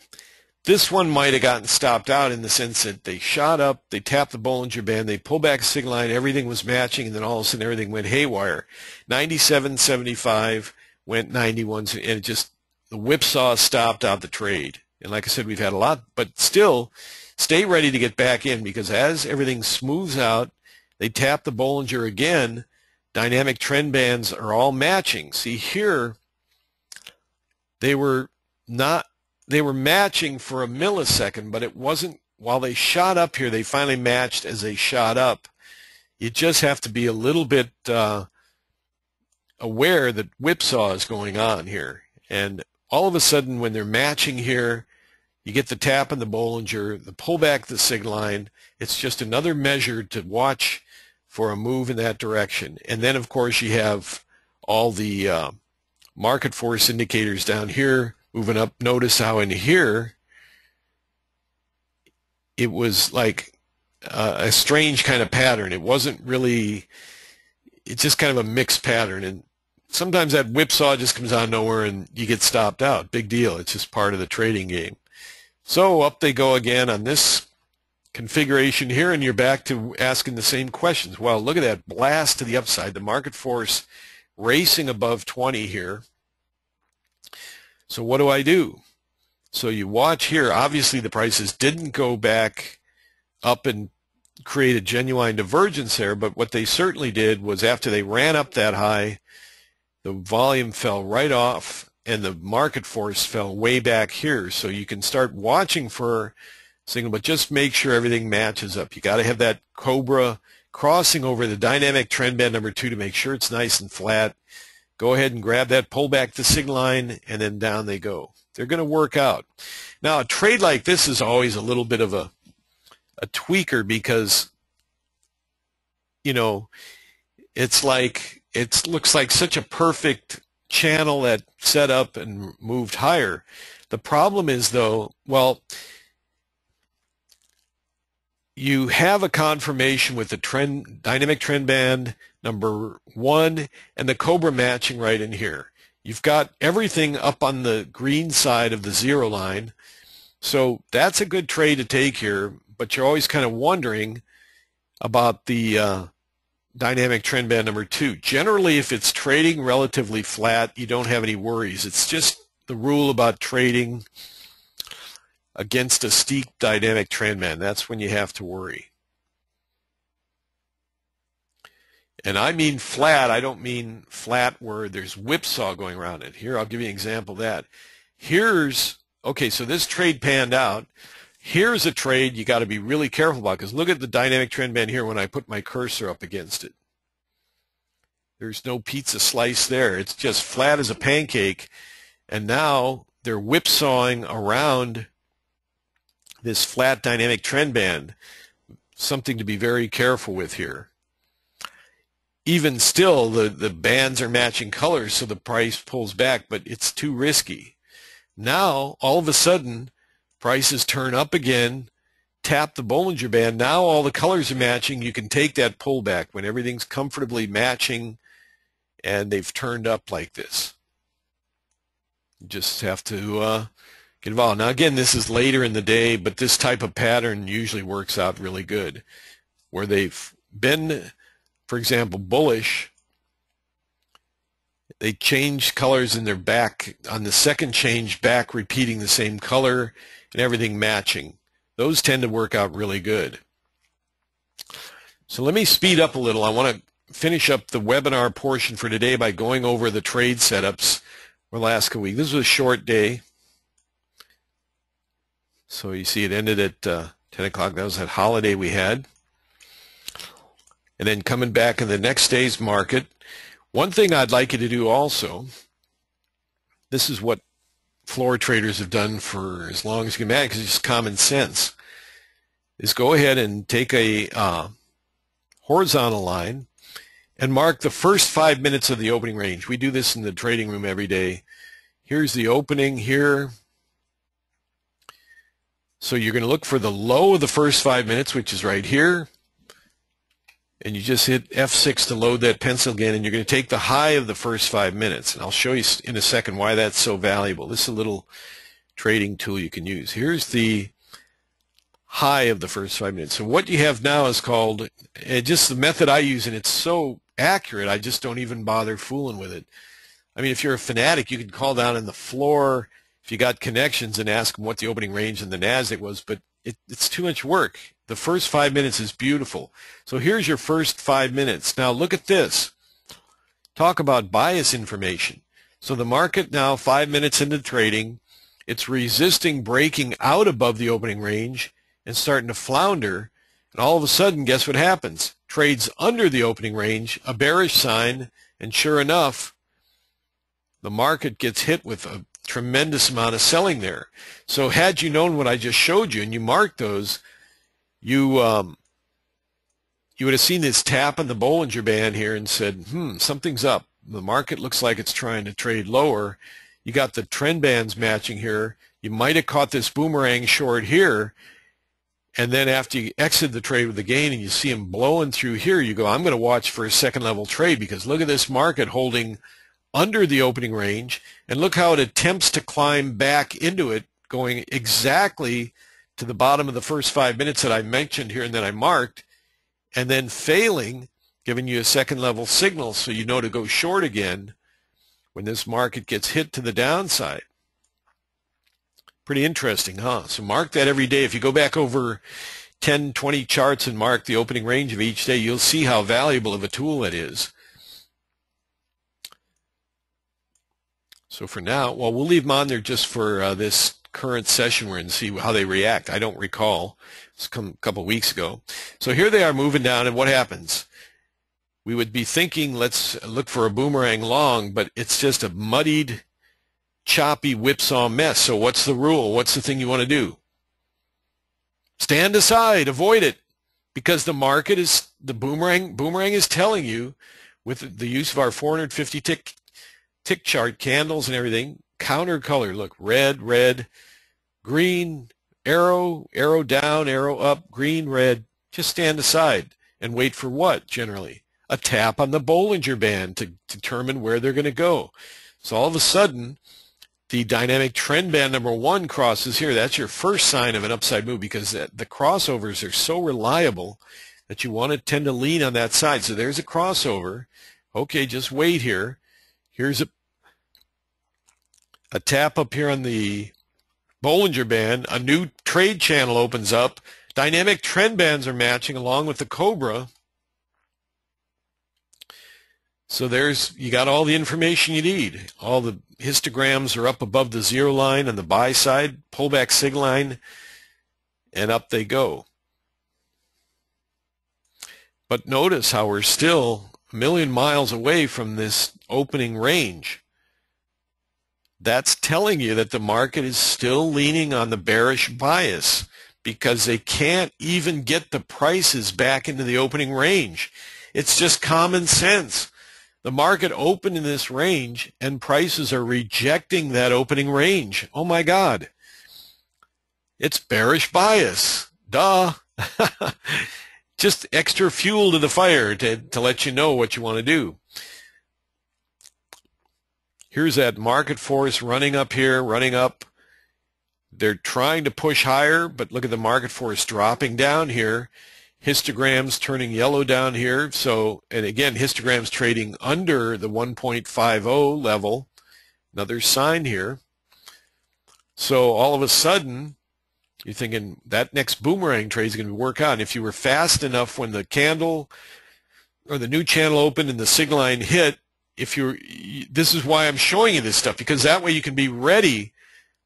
Speaker 1: this one might have gotten stopped out in the sense that they shot up, they tapped the Bollinger Band, they pulled back a signal line, everything was matching, and then all of a sudden everything went haywire. 97.75 went 91, and it just, the whipsaw stopped out the trade. And like I said, we've had a lot, but still, stay ready to get back in because as everything smooths out, they tap the Bollinger again, dynamic trend bands are all matching. See here, they were matching for a millisecond, but it wasn't, while they shot up here, they finally matched as they shot up. You just have to be a little bit aware that whipsaw is going on here. And all of a sudden, when they're matching here, you get the tap in the Bollinger, the pullback the signal line. It's just another measure to watch for a move in that direction. And then, of course, you have all the market force indicators down here moving up. Notice how in here it was like a strange kind of pattern. It wasn't really, it's just kind of a mixed pattern. And sometimes that whipsaw just comes out of nowhere and you get stopped out. Big deal. It's just part of the trading game. So up they go again on this configuration here, and you're back to asking the same questions. Well, look at that blast to the upside. The market force racing above 20 here. So what do? So you watch here. Obviously, the prices didn't go back up and create a genuine divergence there, but what they certainly did was after they ran up that high, the volume fell right off and the market force fell way back here. So you can start watching for signal, but just make sure everything matches up. You got to have that cobra crossing over the dynamic trend band number 2 to make sure it's nice and flat. Go ahead and grab that, pull back the signal line, and then down they go. They're going to work out. Now, a trade like this is always a little bit of a tweaker because, you know, it's like, it looks like such a perfect channel that set up and moved higher. The problem is, though, well, you have a confirmation with the dynamic trend band number 1 and the cobra matching right in here. You've got everything up on the green side of the 0 line. So that's a good trade to take here, but you're always kind of wondering about the dynamic trend band number 2. Generally, if it's trading relatively flat, you don't have any worries. It's just the rule about trading against a steep dynamic trend band. That's when you have to worry. And I mean flat. I don't mean flat where there's whipsaw going around it. Here, I'll give you an example of that. Okay, so this trade panned out. Here's a trade you got to be really careful about, because look at the dynamic trend band here when I put my cursor up against it. There's no pizza slice there. It's just flat as a pancake. And now they're whipsawing around this flat dynamic trend band. Something to be very careful with here. Even still, the bands are matching colors, so the price pulls back, but it's too risky. Now, all of a sudden, prices turn up again, tap the Bollinger Band. Now all the colors are matching. You can take that pullback when everything's comfortably matching and they've turned up like this. You just have to get involved. Now, again, this is later in the day, but this type of pattern usually works out really good. Where they've been, for example, bullish, they change colors in their back. On the second change, back repeating the same color and everything matching. Those tend to work out really good. So let me speed up a little. I want to finish up the webinar portion for today by going over the trade setups for last week. This was a short day. So you see it ended at 10 o'clock. That was that holiday we had. And then coming back in the next day's market, one thing I'd like you to do also, this is what floor traders have done for as long as you can imagine, because it's just common sense, is go ahead and take a horizontal line and mark the first 5 minutes of the opening range. We do this in the trading room every day. Here's the opening here. So you're going to look for the low of the first 5 minutes, which is right here. And you just hit F6 to load that pencil again, and you're going to take the high of the first 5 minutes. And I'll show you in a second why that's so valuable. This is a little trading tool you can use. Here's the high of the first 5 minutes. So what you have now is called, just the method I use, and it's so accurate, I just don't even bother fooling with it. I mean, if you're a fanatic, you can call down on the floor if you got connections and ask them what the opening range in the NASDAQ was, but it's too much work. The first 5 minutes is beautiful. So here's your first 5 minutes. Now look at this. Talk about bias information. So the market now, 5 minutes into trading, it's resisting breaking out above the opening range and starting to flounder. And all of a sudden, guess what happens? Trades under the opening range, a bearish sign, and sure enough, the market gets hit with a tremendous amount of selling there. So had you known what I just showed you and you marked those, you would have seen this tap on the Bollinger Band here and said, something's up. The market looks like it's trying to trade lower. You got the trend bands matching here. You might have caught this boomerang short here, and then after you exit the trade with the gain and you see him blowing through here, you go, I'm going to watch for a second level trade, because look at this market holding under the opening range, and look how it attempts to climb back into it, going exactly to the bottom of the first 5 minutes that I mentioned here and that I marked, and then failing, giving you a second level signal so you know to go short again when this market gets hit to the downside. Pretty interesting, huh? So mark that every day. If you go back over 10, 20 charts and mark the opening range of each day, you'll see how valuable of a tool it is. So for now, well, we'll leave them on there just for this current session we're in and see how they react. I don't recall. It's come a couple weeks ago. So here they are moving down, and what happens? We would be thinking, let's look for a boomerang long, but it's just a muddied, choppy whipsaw mess. So what's the rule? What's the thing you want to do? Stand aside, avoid it, because the market is, the boomerang is telling you, with the use of our 450 tick chart, candles and everything, counter color, look, red, red, green, arrow, arrow down, arrow up, green, red. Just stand aside and wait for what, generally? A tap on the Bollinger Band to determine where they're going to go. So all of a sudden, the dynamic trend band number 1 crosses here. That's your first sign of an upside move, because the crossovers are so reliable that you want to tend to lean on that side. So there's a crossover. Okay, just wait here. Here's a tap up here on the Bollinger Band. A new trade channel opens up. Dynamic trend bands are matching along with the Cobra. So you got all the information you need. All the histograms are up above the 0 line on the buy side, pullback sig line, and up they go. But notice how we're still a million miles away from this opening range. That's telling you that the market is still leaning on the bearish bias, because they can't even get the prices back into the opening range. It's just common sense. The market opened in this range, and prices are rejecting that opening range. Oh my God. It's bearish bias. Duh. Just extra fuel to the fire to let you know what you want to do. Here's that market force running up here, running up. They're trying to push higher, but look at the market force dropping down here. Histograms turning yellow down here. So, and again, histograms trading under the 1.50 level. Another sign here. So all of a sudden, you're thinking that next boomerang trade is going to work out. And if you were fast enough when the candle or the new channel opened and the signal line hit, this is why I'm showing you this stuff, because that way you can be ready.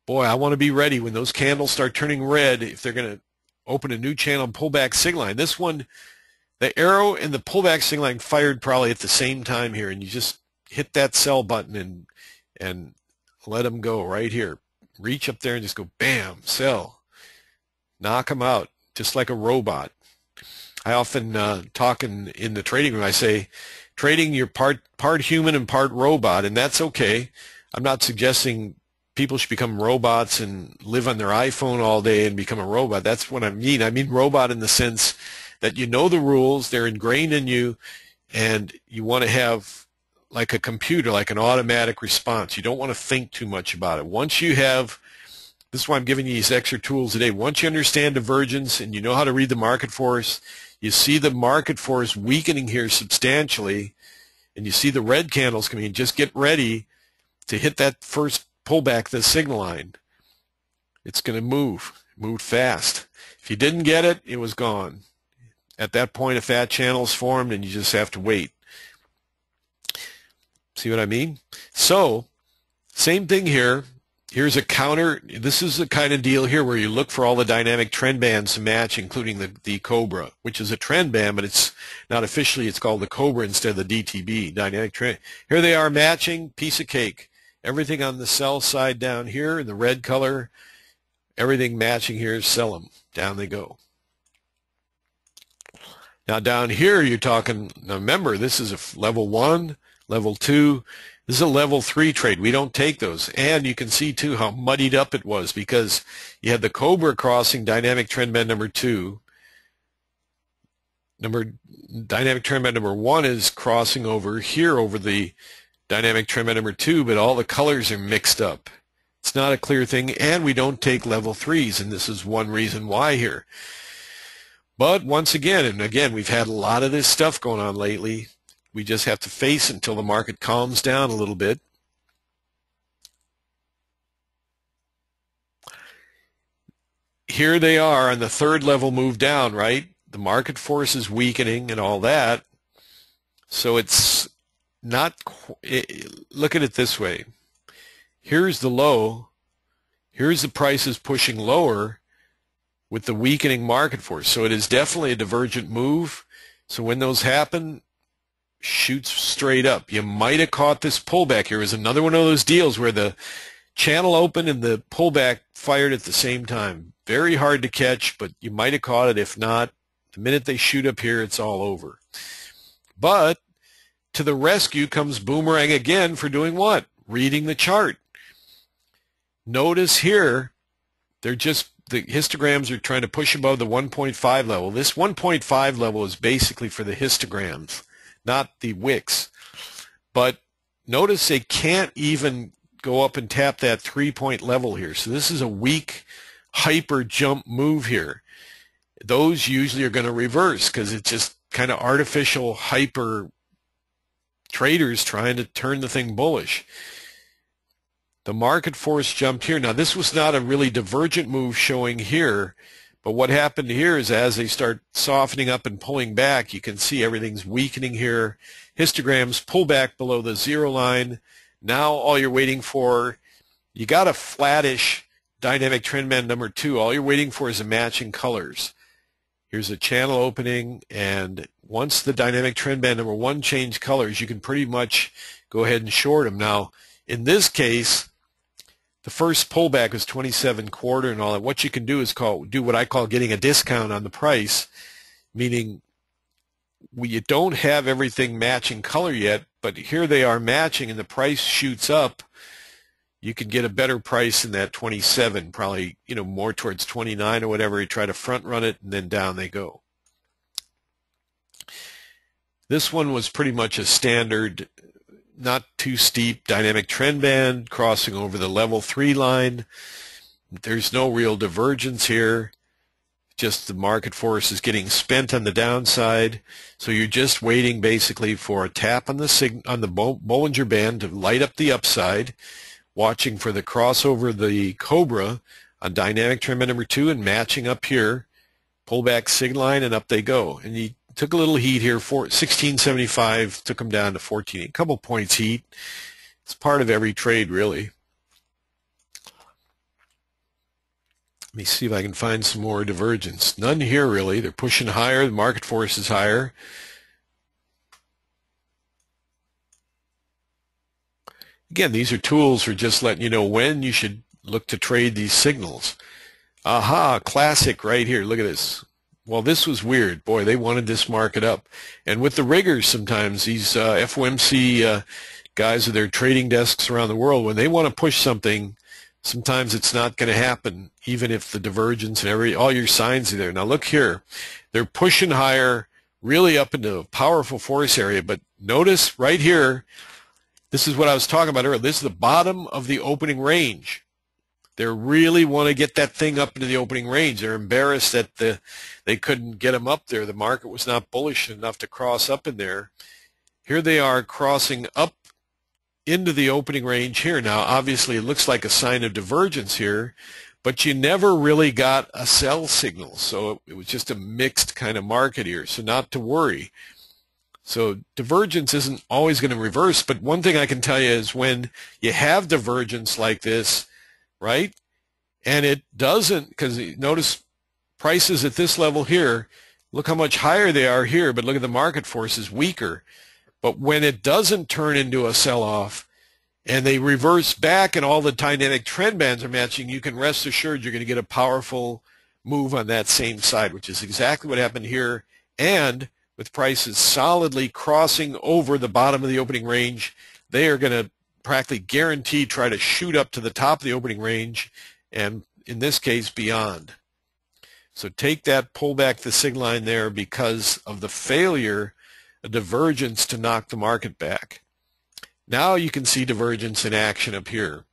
Speaker 1: Boy, I want to be ready when those candles start turning red, if they're going to open a new channel and pull back signal line. This one, the arrow and the pullback signal line fired probably at the same time here, and you just hit that sell button and let them go right here. Reach up there and just go bam, sell. Knock them out just like a robot. I often talk in the trading room. I say, trading, you're part human and part robot, and that's okay. I'm not suggesting people should become robots and live on their iPhone all day and become a robot. That's what I mean. I mean robot in the sense that you know the rules, they're ingrained in you, and you want to have like a computer, like an automatic response. You don't want to think too much about it. Once you have, this is why I'm giving you these extra tools today. Once you understand divergence and you know how to read the market force, you see the market force weakening here substantially, and you see the red candles coming in, just get ready to hit that first pullback, the signal line. It's going to move fast. If you didn't get it, it was gone. At that point, a fat channel is formed, and you just have to wait. See what I mean? So, same thing here. Here's a counter. This is the kind of deal here where you look for all the dynamic trend bands to match, including the Cobra, which is a trend band, but it's not officially. It's called the Cobra instead of the DTB, dynamic trend. Here they are matching, piece of cake. Everything on the sell side down here in the red color, everything matching here, sell them. Down they go. Now down here you're talking, now remember, this is a level 1, level 2. This is a level 3 trade. We don't take those. And you can see too how muddied up it was, because you had the Cobra crossing dynamic trend band number 2. Dynamic trend band number 1 is crossing over here over the dynamic trend band number 2, but all the colors are mixed up. It's not a clear thing, and we don't take level 3s, and this is one reason why here. But once again, and again, we've had a lot of this stuff going on lately. We just have to face it until the market calms down a little bit. Here they are on the third level move down, right? The market force is weakening and all that. So it's not, look at it this way. Here's the low. Here's the prices pushing lower with the weakening market force. So it is definitely a divergent move. So when those happen, shoots straight up. You might have caught this pullback here. It was another one of those deals where the channel opened and the pullback fired at the same time. Very hard to catch, but you might have caught it. If not, the minute they shoot up here, it's all over. But to the rescue comes Boomerang again for doing what? Reading the chart. Notice here, the histograms are trying to push above the 1.5 level. This 1.5 level is basically for the histograms, not the wicks. But notice they can't even go up and tap that 3-point level here. So this is a weak hyper jump move here. Those usually are going to reverse because it's just kind of artificial hyper traders trying to turn the thing bullish. The market force jumped here. Now this was not a really divergent move showing here, but what happened here is as they start softening up and pulling back, you can see everything's weakening here. Histograms pull back below the 0 line. Now all you're waiting for, you got a flattish dynamic trend band number 2. All you're waiting for is a matching colors. Here's a channel opening, and once the dynamic trend band number 1 change colors, you can pretty much go ahead and short them. Now in this case, the first pullback was 27.25 and all that. What you can do is do what I call getting a discount on the price, meaning you don't have everything matching color yet, but here they are matching and the price shoots up. You can get a better price than that 27, probably, more towards 29 or whatever. You try to front run it and then down they go. This one was pretty much a standard, not too steep dynamic trend band crossing over the level 3 line. There's no real divergence here. Just the market force is getting spent on the downside. So you're just waiting basically for a tap on the Bollinger Band to light up the upside, watching for the crossover the Cobra on dynamic trend band number 2 and matching up here, pull back sig line, and up they go. And you took a little heat here, 1675, took them down to 14, a couple points heat. It's part of every trade, really. Let me see if I can find some more divergence. None here, really. They're pushing higher. The market force is higher. Again, these are tools for just letting you know when you should look to trade these signals. Aha, classic right here. Look at this. Well, this was weird. Boy, they wanted this market up. And with the riggers sometimes, these FOMC guys with their trading desks around the world, when they want to push something, sometimes it's not going to happen, even if the divergence and all your signs are there. Now look here. They're pushing higher, really up into a powerful force area. But notice right here, this is what I was talking about earlier. This is the bottom of the opening range. They really want to get that thing up into the opening range. They're embarrassed that they couldn't get them up there. The market was not bullish enough to cross up in there. Here they are crossing up into the opening range here. Now, obviously, it looks like a sign of divergence here, but you never really got a sell signal. So it was just a mixed kind of market here, so not to worry. So divergence isn't always going to reverse, but one thing I can tell you is when you have divergence like this, right? And it doesn't, because notice prices at this level here, look how much higher they are here, but look at the market force is weaker. But when it doesn't turn into a sell-off and they reverse back and all the dynamic trend bands are matching, you can rest assured you're going to get a powerful move on that same side, which is exactly what happened here. And with prices solidly crossing over the bottom of the opening range, they are going to practically guaranteed try to shoot up to the top of the opening range, and in this case beyond. So take that, pull back the sig line there because of the failure of divergence to knock the market back. Now you can see divergence in action up here.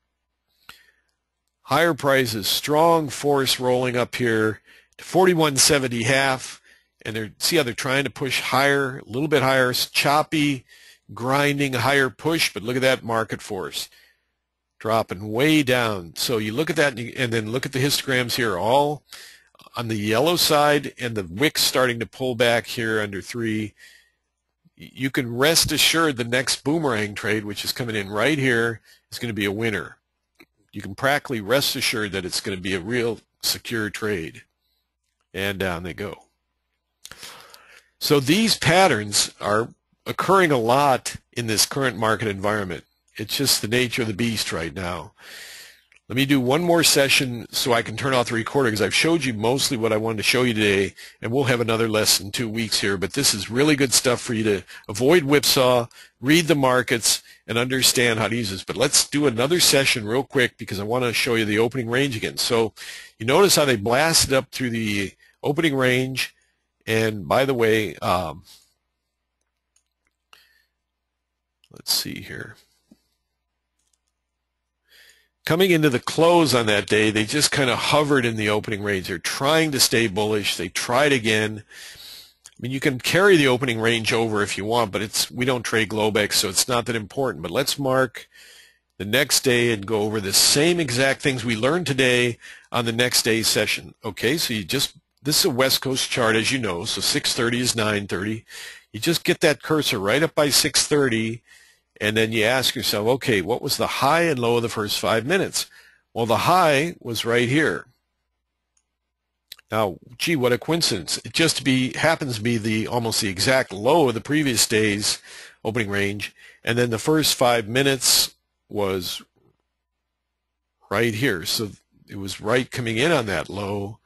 Speaker 1: higher prices, strong force rolling up here to 41.70 half, and see how they're trying to push higher, a little bit higher, choppy, grinding, higher push, but look at that market force dropping way down. So you look at that and then look at the histograms here, all on the yellow side, and the wicks starting to pull back here under 3. You can rest assured the next boomerang trade, which is coming in right here, is going to be a winner. You can practically rest assured that it's going to be a real secure trade. And down they go. So these patterns are occurring a lot in this current market environment. It's just the nature of the beast right now. Let me do one more session so I can turn off the recorder, because I've showed you mostly what I wanted to show you today, and we'll have another lesson in 2 weeks here. But this is really good stuff for you to avoid whipsaw, read the markets, and understand how to use this. But let's do another session real quick, because I want to show you the opening range again. So you notice how they blasted up through the opening range. And by the way, let's see here. Coming into the close on that day, they just kind of hovered in the opening range. They're trying to stay bullish. They tried again. I mean, you can carry the opening range over if you want, but we don't trade Globex, so it's not that important. But let's mark the next day and go over the same exact things we learned today on the next day's session. Okay, so this is a West Coast chart, as you know, so 6:30 is 9:30. You just get that cursor right up by 6:30, and then you ask yourself, okay, what was the high and low of the first 5 minutes? Well, the high was right here. Now, gee, what a coincidence. It just happens to be almost the exact low of the previous day's opening range, and then the first 5 minutes was right here. So it was right coming in on that low.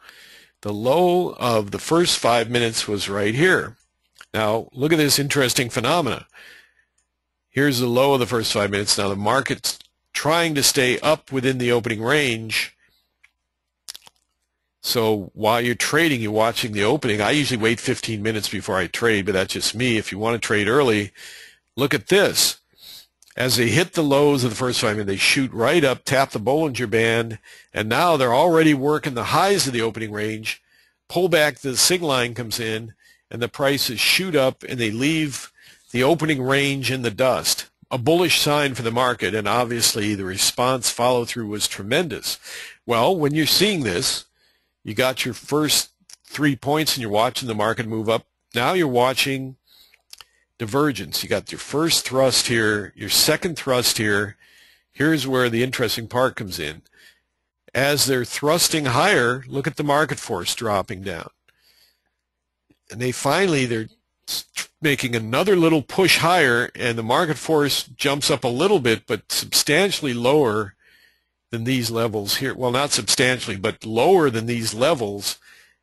Speaker 1: The low of the first 5 minutes was right here. Now, look at this interesting phenomena. Here's the low of the first 5 minutes. Now, the market's trying to stay up within the opening range. So while you're trading, you're watching the opening. I usually wait 15 minutes before I trade, but that's just me. If you want to trade early, look at this. As they hit the lows of the first 5 minutes, they shoot right up, tap the Bollinger Band, and now they're already working the highs of the opening range. Pull back, the sig line comes in, and the prices shoot up, and they leave the opening range in the dust. A bullish sign for the market, and obviously the response follow-through was tremendous. Well, when you're seeing this, you got your first 3 points, and you're watching the market move up. Now you're watching divergence. You got your first thrust here, your second thrust here. Here's where the interesting part comes in. As they're thrusting higher, look at the market force dropping down. And they're making another little push higher, and the market force jumps up a little bit, but substantially lower than these levels here. Well, not substantially, but lower than these levels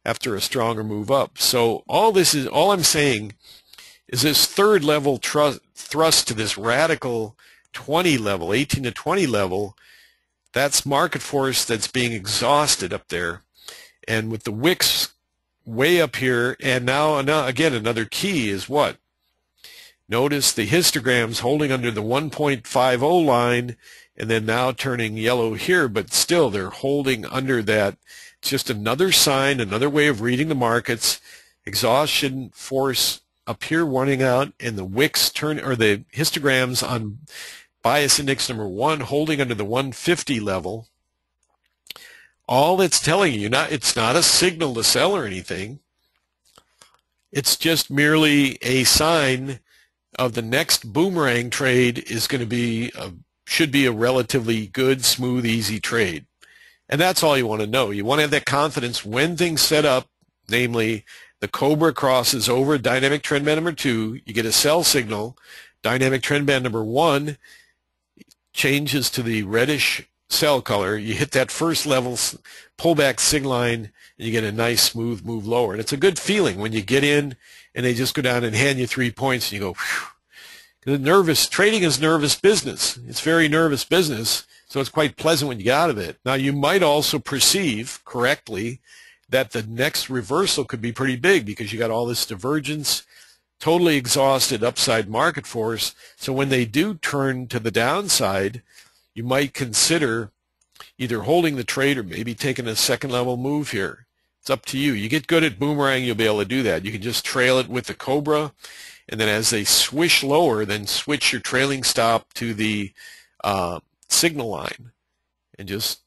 Speaker 1: after a stronger move up. So all I'm saying is this third level thrust to this radical 20 level, 18 to 20 level, that's market force that's being exhausted up there. And with the wicks way up here, and now again, another key is what? Notice the histograms holding under the 1.50 line, and then now turning yellow here, but still they're holding under that. It's just another sign, another way of reading the markets. Exhaustion force up here running out, and the wicks the histograms on bias index number 1 holding under the 150 level. All it's telling you, it's not a signal to sell or anything. It's just merely a sign of the next boomerang trade is going to be should be a relatively good, smooth, easy trade. And that's all you want to know. You want to have that confidence when things set up, namely the Cobra crosses over dynamic trend band number 2, you get a sell signal. Dynamic trend band number 1 changes to the reddish sell color. You hit that first level pullback sig line, and you get a nice smooth move lower. And it's a good feeling when you get in and they just go down and hand you 3 points, and you go, phew. Trading is nervous business. It's very nervous business, so it's quite pleasant when you get out of it. Now, you might also perceive correctly that the next reversal could be pretty big because you got all this divergence, totally exhausted upside market force. So when they do turn to the downside, you might consider either holding the trade or maybe taking a second level move here. It's up to you. You get good at boomerang, you'll be able to do that. You can just trail it with the Cobra, and then as they swish lower, then switch your trailing stop to the signal line. And just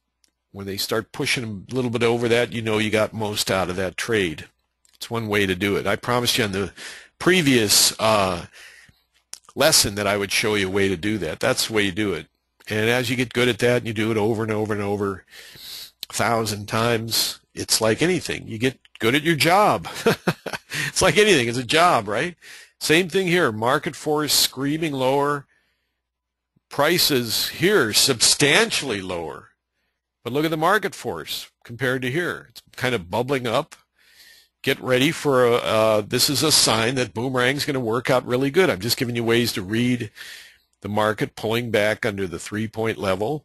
Speaker 1: when they start pushing a little bit over that, you know you got most out of that trade. It's one way to do it. I promised you on the previous lesson that I would show you a way to do that. That's the way you do it. And as you get good at that, and you do it over and over and over 1,000 times, it's like anything. You get good at your job. It's like anything. It's a job, right? Same thing here. Market force screaming lower. Prices here substantially lower. But look at the market force compared to here. It's kind of bubbling up. Get ready for this is a sign that boomerang's going to work out really good. I'm just giving you ways to read the market pulling back under the 3-point level.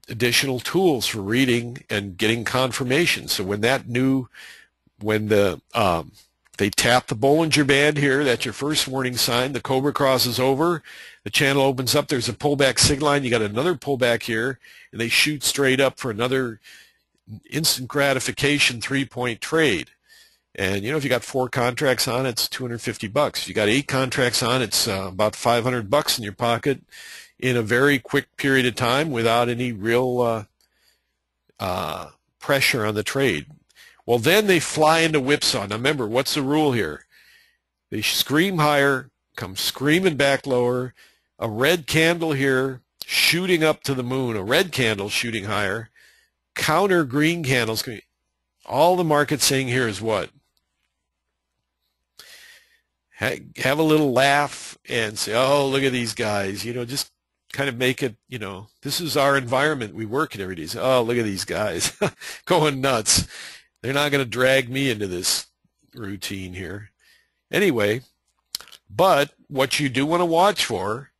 Speaker 1: Additional tools for reading and getting confirmation. So when they tap the Bollinger Band here, that's your first warning sign. The Cobra crosses over, the channel opens up, there's a pullback signal line, you got another pullback here, and they shoot straight up for another instant gratification 3-point trade. And if you got 4 contracts on, it's $250. If you got 8 contracts on, it's about $500 in your pocket in a very quick period of time without any real pressure on the trade. Well, then they fly into whipsaw. Now remember, what's the rule here? They scream higher, come screaming back lower. A red candle here shooting up to the moon, a red candle shooting higher. Counter green candles. All the market's saying here is what? Have a little laugh and say, oh, look at these guys. Just kind of make it, this is our environment. We work in every day. Oh, look at these guys going nuts. They're not going to drag me into this routine here. Anyway, but what you do want to watch for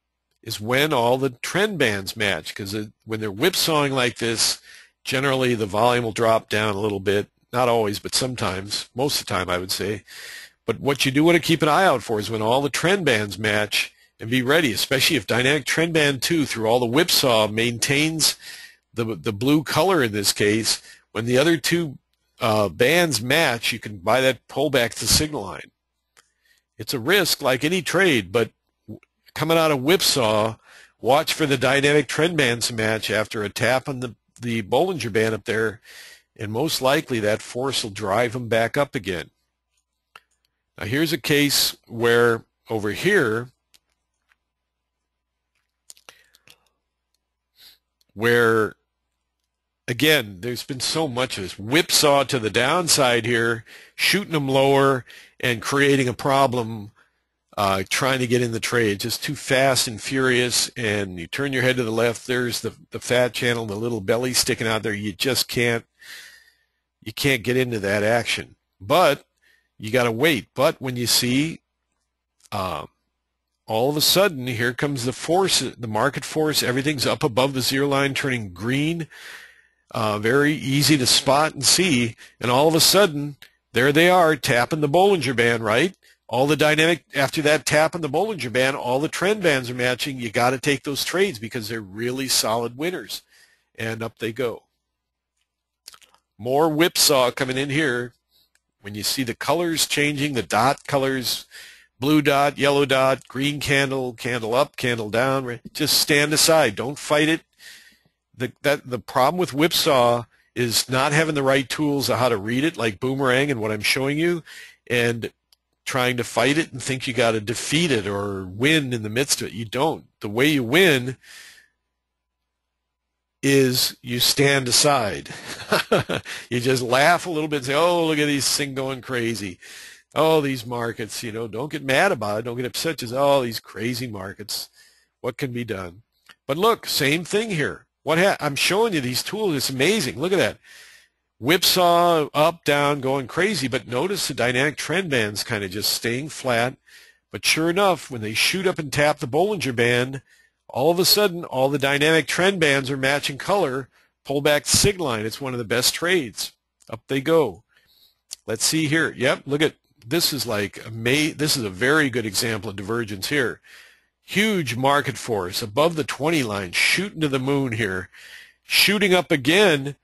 Speaker 1: is when all the trend bands match, because when they're whipsawing like this, generally the volume will drop down a little bit. Not always, but sometimes, most of the time I would say. But what you do want to keep an eye out for is when all the trend bands match, and be ready, especially if dynamic trend band 2 through all the whipsaw maintains the blue color in this case. When the other two bands match, you can buy that pullback to signal line. It's a risk like any trade, but coming out of whipsaw, watch for the dynamic trend bands to match after a tap on the Bollinger Band up there, and most likely that force will drive them back up again. Now here's a case where over here, where again there's been so much of this whipsaw to the downside here, shooting them lower and creating a problem trying to get in the trade. Just too fast and furious, and you turn your head to the left, there's the fat channel, the little belly sticking out there. You just can't get into that action. But you got to wait. But when you see all of a sudden, here comes the force, the market force, everything's up above the zero line, turning green, very easy to spot and see, and all of a sudden, there they are, tapping the Bollinger Band, right? All the dynamic, after that tap on the Bollinger Band, all the trend bands are matching. You got to take those trades because they're really solid winners. And up they go. More whipsaw coming in here. When you see the colors changing, the dot colors, blue dot, yellow dot, green candle, candle up, candle down, just stand aside. Don't fight it. The problem with whipsaw is not having the right tools of how to read it, like boomerang and what I'm showing you, and trying to fight it and think you got to defeat it or win in the midst of it. You don't. The way you win is you stand aside. You just laugh a little bit and say, oh, look at these things going crazy. Oh, these markets, don't get mad about it. Don't get upset. Just, oh, these crazy markets. What can be done? But look, same thing here. I'm showing you these tools. It's amazing. Look at that. Whipsaw, up, down, going crazy. But notice the dynamic trend bands kind of just staying flat. But sure enough, when they shoot up and tap the Bollinger Band, all of a sudden, all the dynamic trend bands are matching color. Pull back to signal line. It's one of the best trades. Up they go. Let's see here. Yep, look at this. Is this is a very good example of divergence here. Huge market force above the 20 line, shooting to the moon here, shooting up again,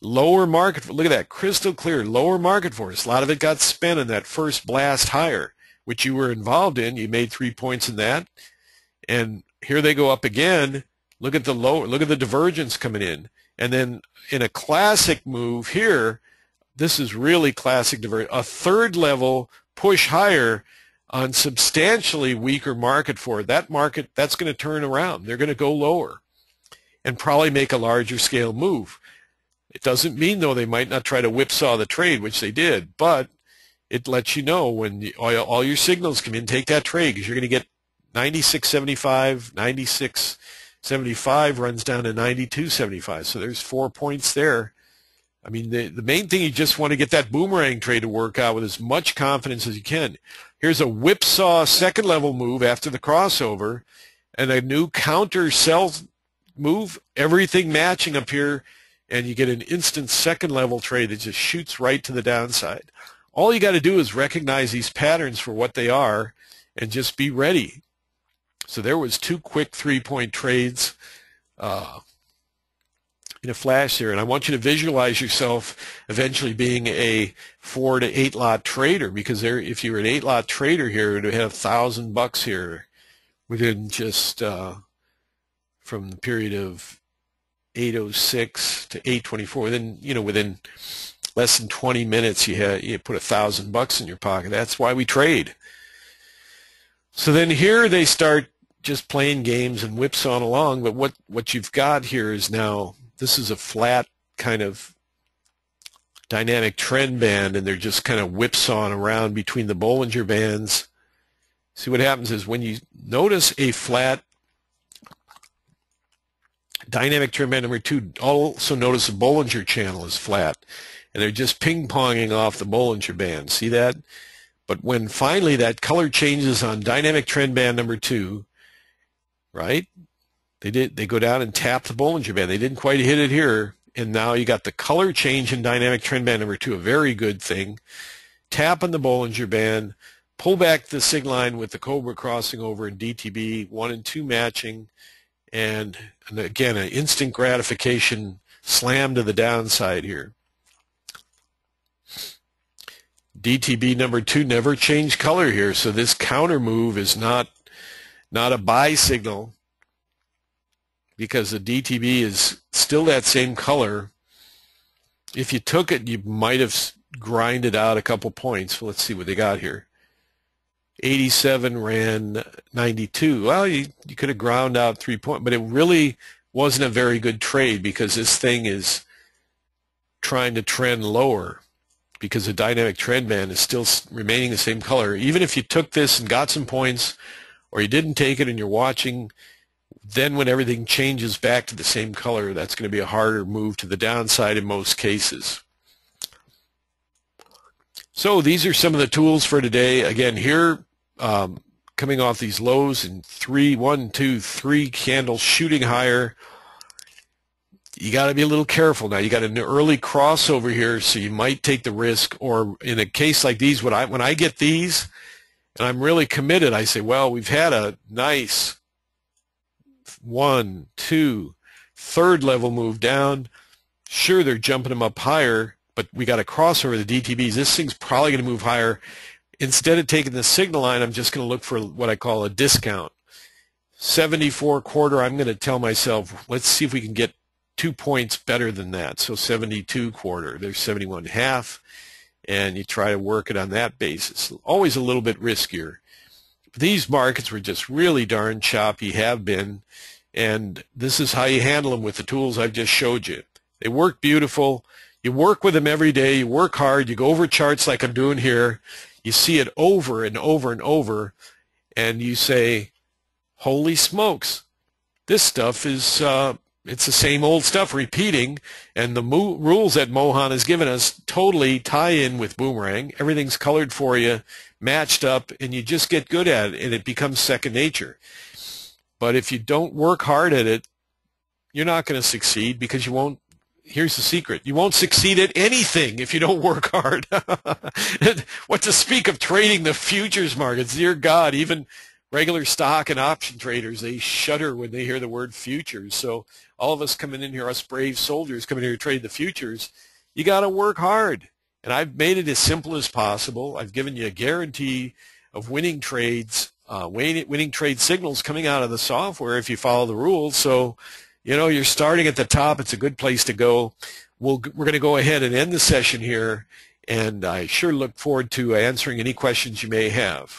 Speaker 1: lower market. Look at that, crystal clear, lower market force. A lot of it got spent in that first blast higher, which you were involved in. You made 3 points in that. And here they go up again. Look at the lower, look at the divergence coming in. And then in a classic move here, this is really classic divergence, a third level push higher on substantially weaker market for it. That market, that's going to turn around. They're going to go lower and probably make a larger scale move. It doesn't mean, though, they might not try to whipsaw the trade, which they did, but it lets you know when all your signals come in, take that trade, because you're going to get 96.75, 96.75 runs down to 92.75. So there's 4 points there. I mean, the main thing, you just want to get that boomerang trade to work out with as much confidence as you can. Here's a whipsaw second level move after the crossover and a new counter sell move, everything matching up here, and you get an instant second level trade that just shoots right to the downside. All you got to do is recognize these patterns for what they are and just be ready. So there was 2 quick 3-point trades in a flash there, and I want you to visualize yourself eventually being a 4 to 8 lot trader, because there, if you were an 8 lot trader here, it would have $1,000 here within just from the period of 8:06 to 8:24. Within less than 20 minutes, you put $1,000 in your pocket. That's why we trade. So then here they start just playing games and whipsawing along, but what you've got here is now, this is a flat kind of dynamic trend band, and they're just kind of whipsawing around between the Bollinger Bands. See, what happens is when you notice a flat dynamic trend band number 2, also notice the Bollinger channel is flat, and they're just ping-ponging off the Bollinger Band. See that? But when finally that color changes on dynamic trend band number 2, right? They go down and tap the Bollinger Band. They didn't quite hit it here, and now you got the color change in dynamic trend band number 2, a very good thing. Tap on the Bollinger Band, pull back the sig line with the Cobra crossing over in DTB, 1 and 2 matching, and again, an instant gratification slam to the downside here. DTB number 2 never changed color here, so this counter move is not a buy signal, because the DTB is still that same color. If you took it, you might have grinded out a couple points. Let's see what they got here. 87 ran 92. Well, you could have ground out 3 points, but it really wasn't a very good trade, because this thing is trying to trend lower, because the dynamic trend band is still remaining the same color. Even if you took this and got some points, or you didn't take it and you're watching, then when everything changes back to the same color, that's going to be a harder move to the downside in most cases. So these are some of the tools for today. Again, here, coming off these lows in 1, 2, 3 candles shooting higher, you got to be a little careful. Now, you got an early crossover here, so you might take the risk, or in a case like these, when I get these, and I'm really committed, I say, well, we've had a nice 1, 2, third level move down. Sure, they're jumping them up higher, but we got a crossover the DTBs. This thing's probably going to move higher. Instead of taking the signal line, I'm just going to look for what I call a discount. 74 quarter, I'm going to tell myself, let's see if we can get 2 points better than that. So 72 quarter, there's 71 half. And you try to work it on that basis. Always a little bit riskier. These markets were just really darn choppy, have been, and this is how you handle them with the tools I've just showed you. They work beautiful. You work with them every day. You work hard. You go over charts like I'm doing here. You see it over and over and over, and you say, holy smokes, this stuff is it's the same old stuff repeating, and the rules that Mohan has given us totally tie in with Boomerang. Everything's colored for you, matched up, and you just get good at it, and it becomes second nature. But if you don't work hard at it, you're not going to succeed, because you won't. Here's the secret. You won't succeed at anything if you don't work hard. What to speak of trading the futures markets? Dear God, even regular stock and option traders, they shudder when they hear the word futures. So all of us coming in here, us brave soldiers coming here to trade the futures, you got to work hard. And I've made it as simple as possible. I've given you a guarantee of winning trades, winning trade signals coming out of the software if you follow the rules. So, you know, you're starting at the top. It's a good place to go. We're going to go ahead and end the session here, and I sure look forward to answering any questions you may have.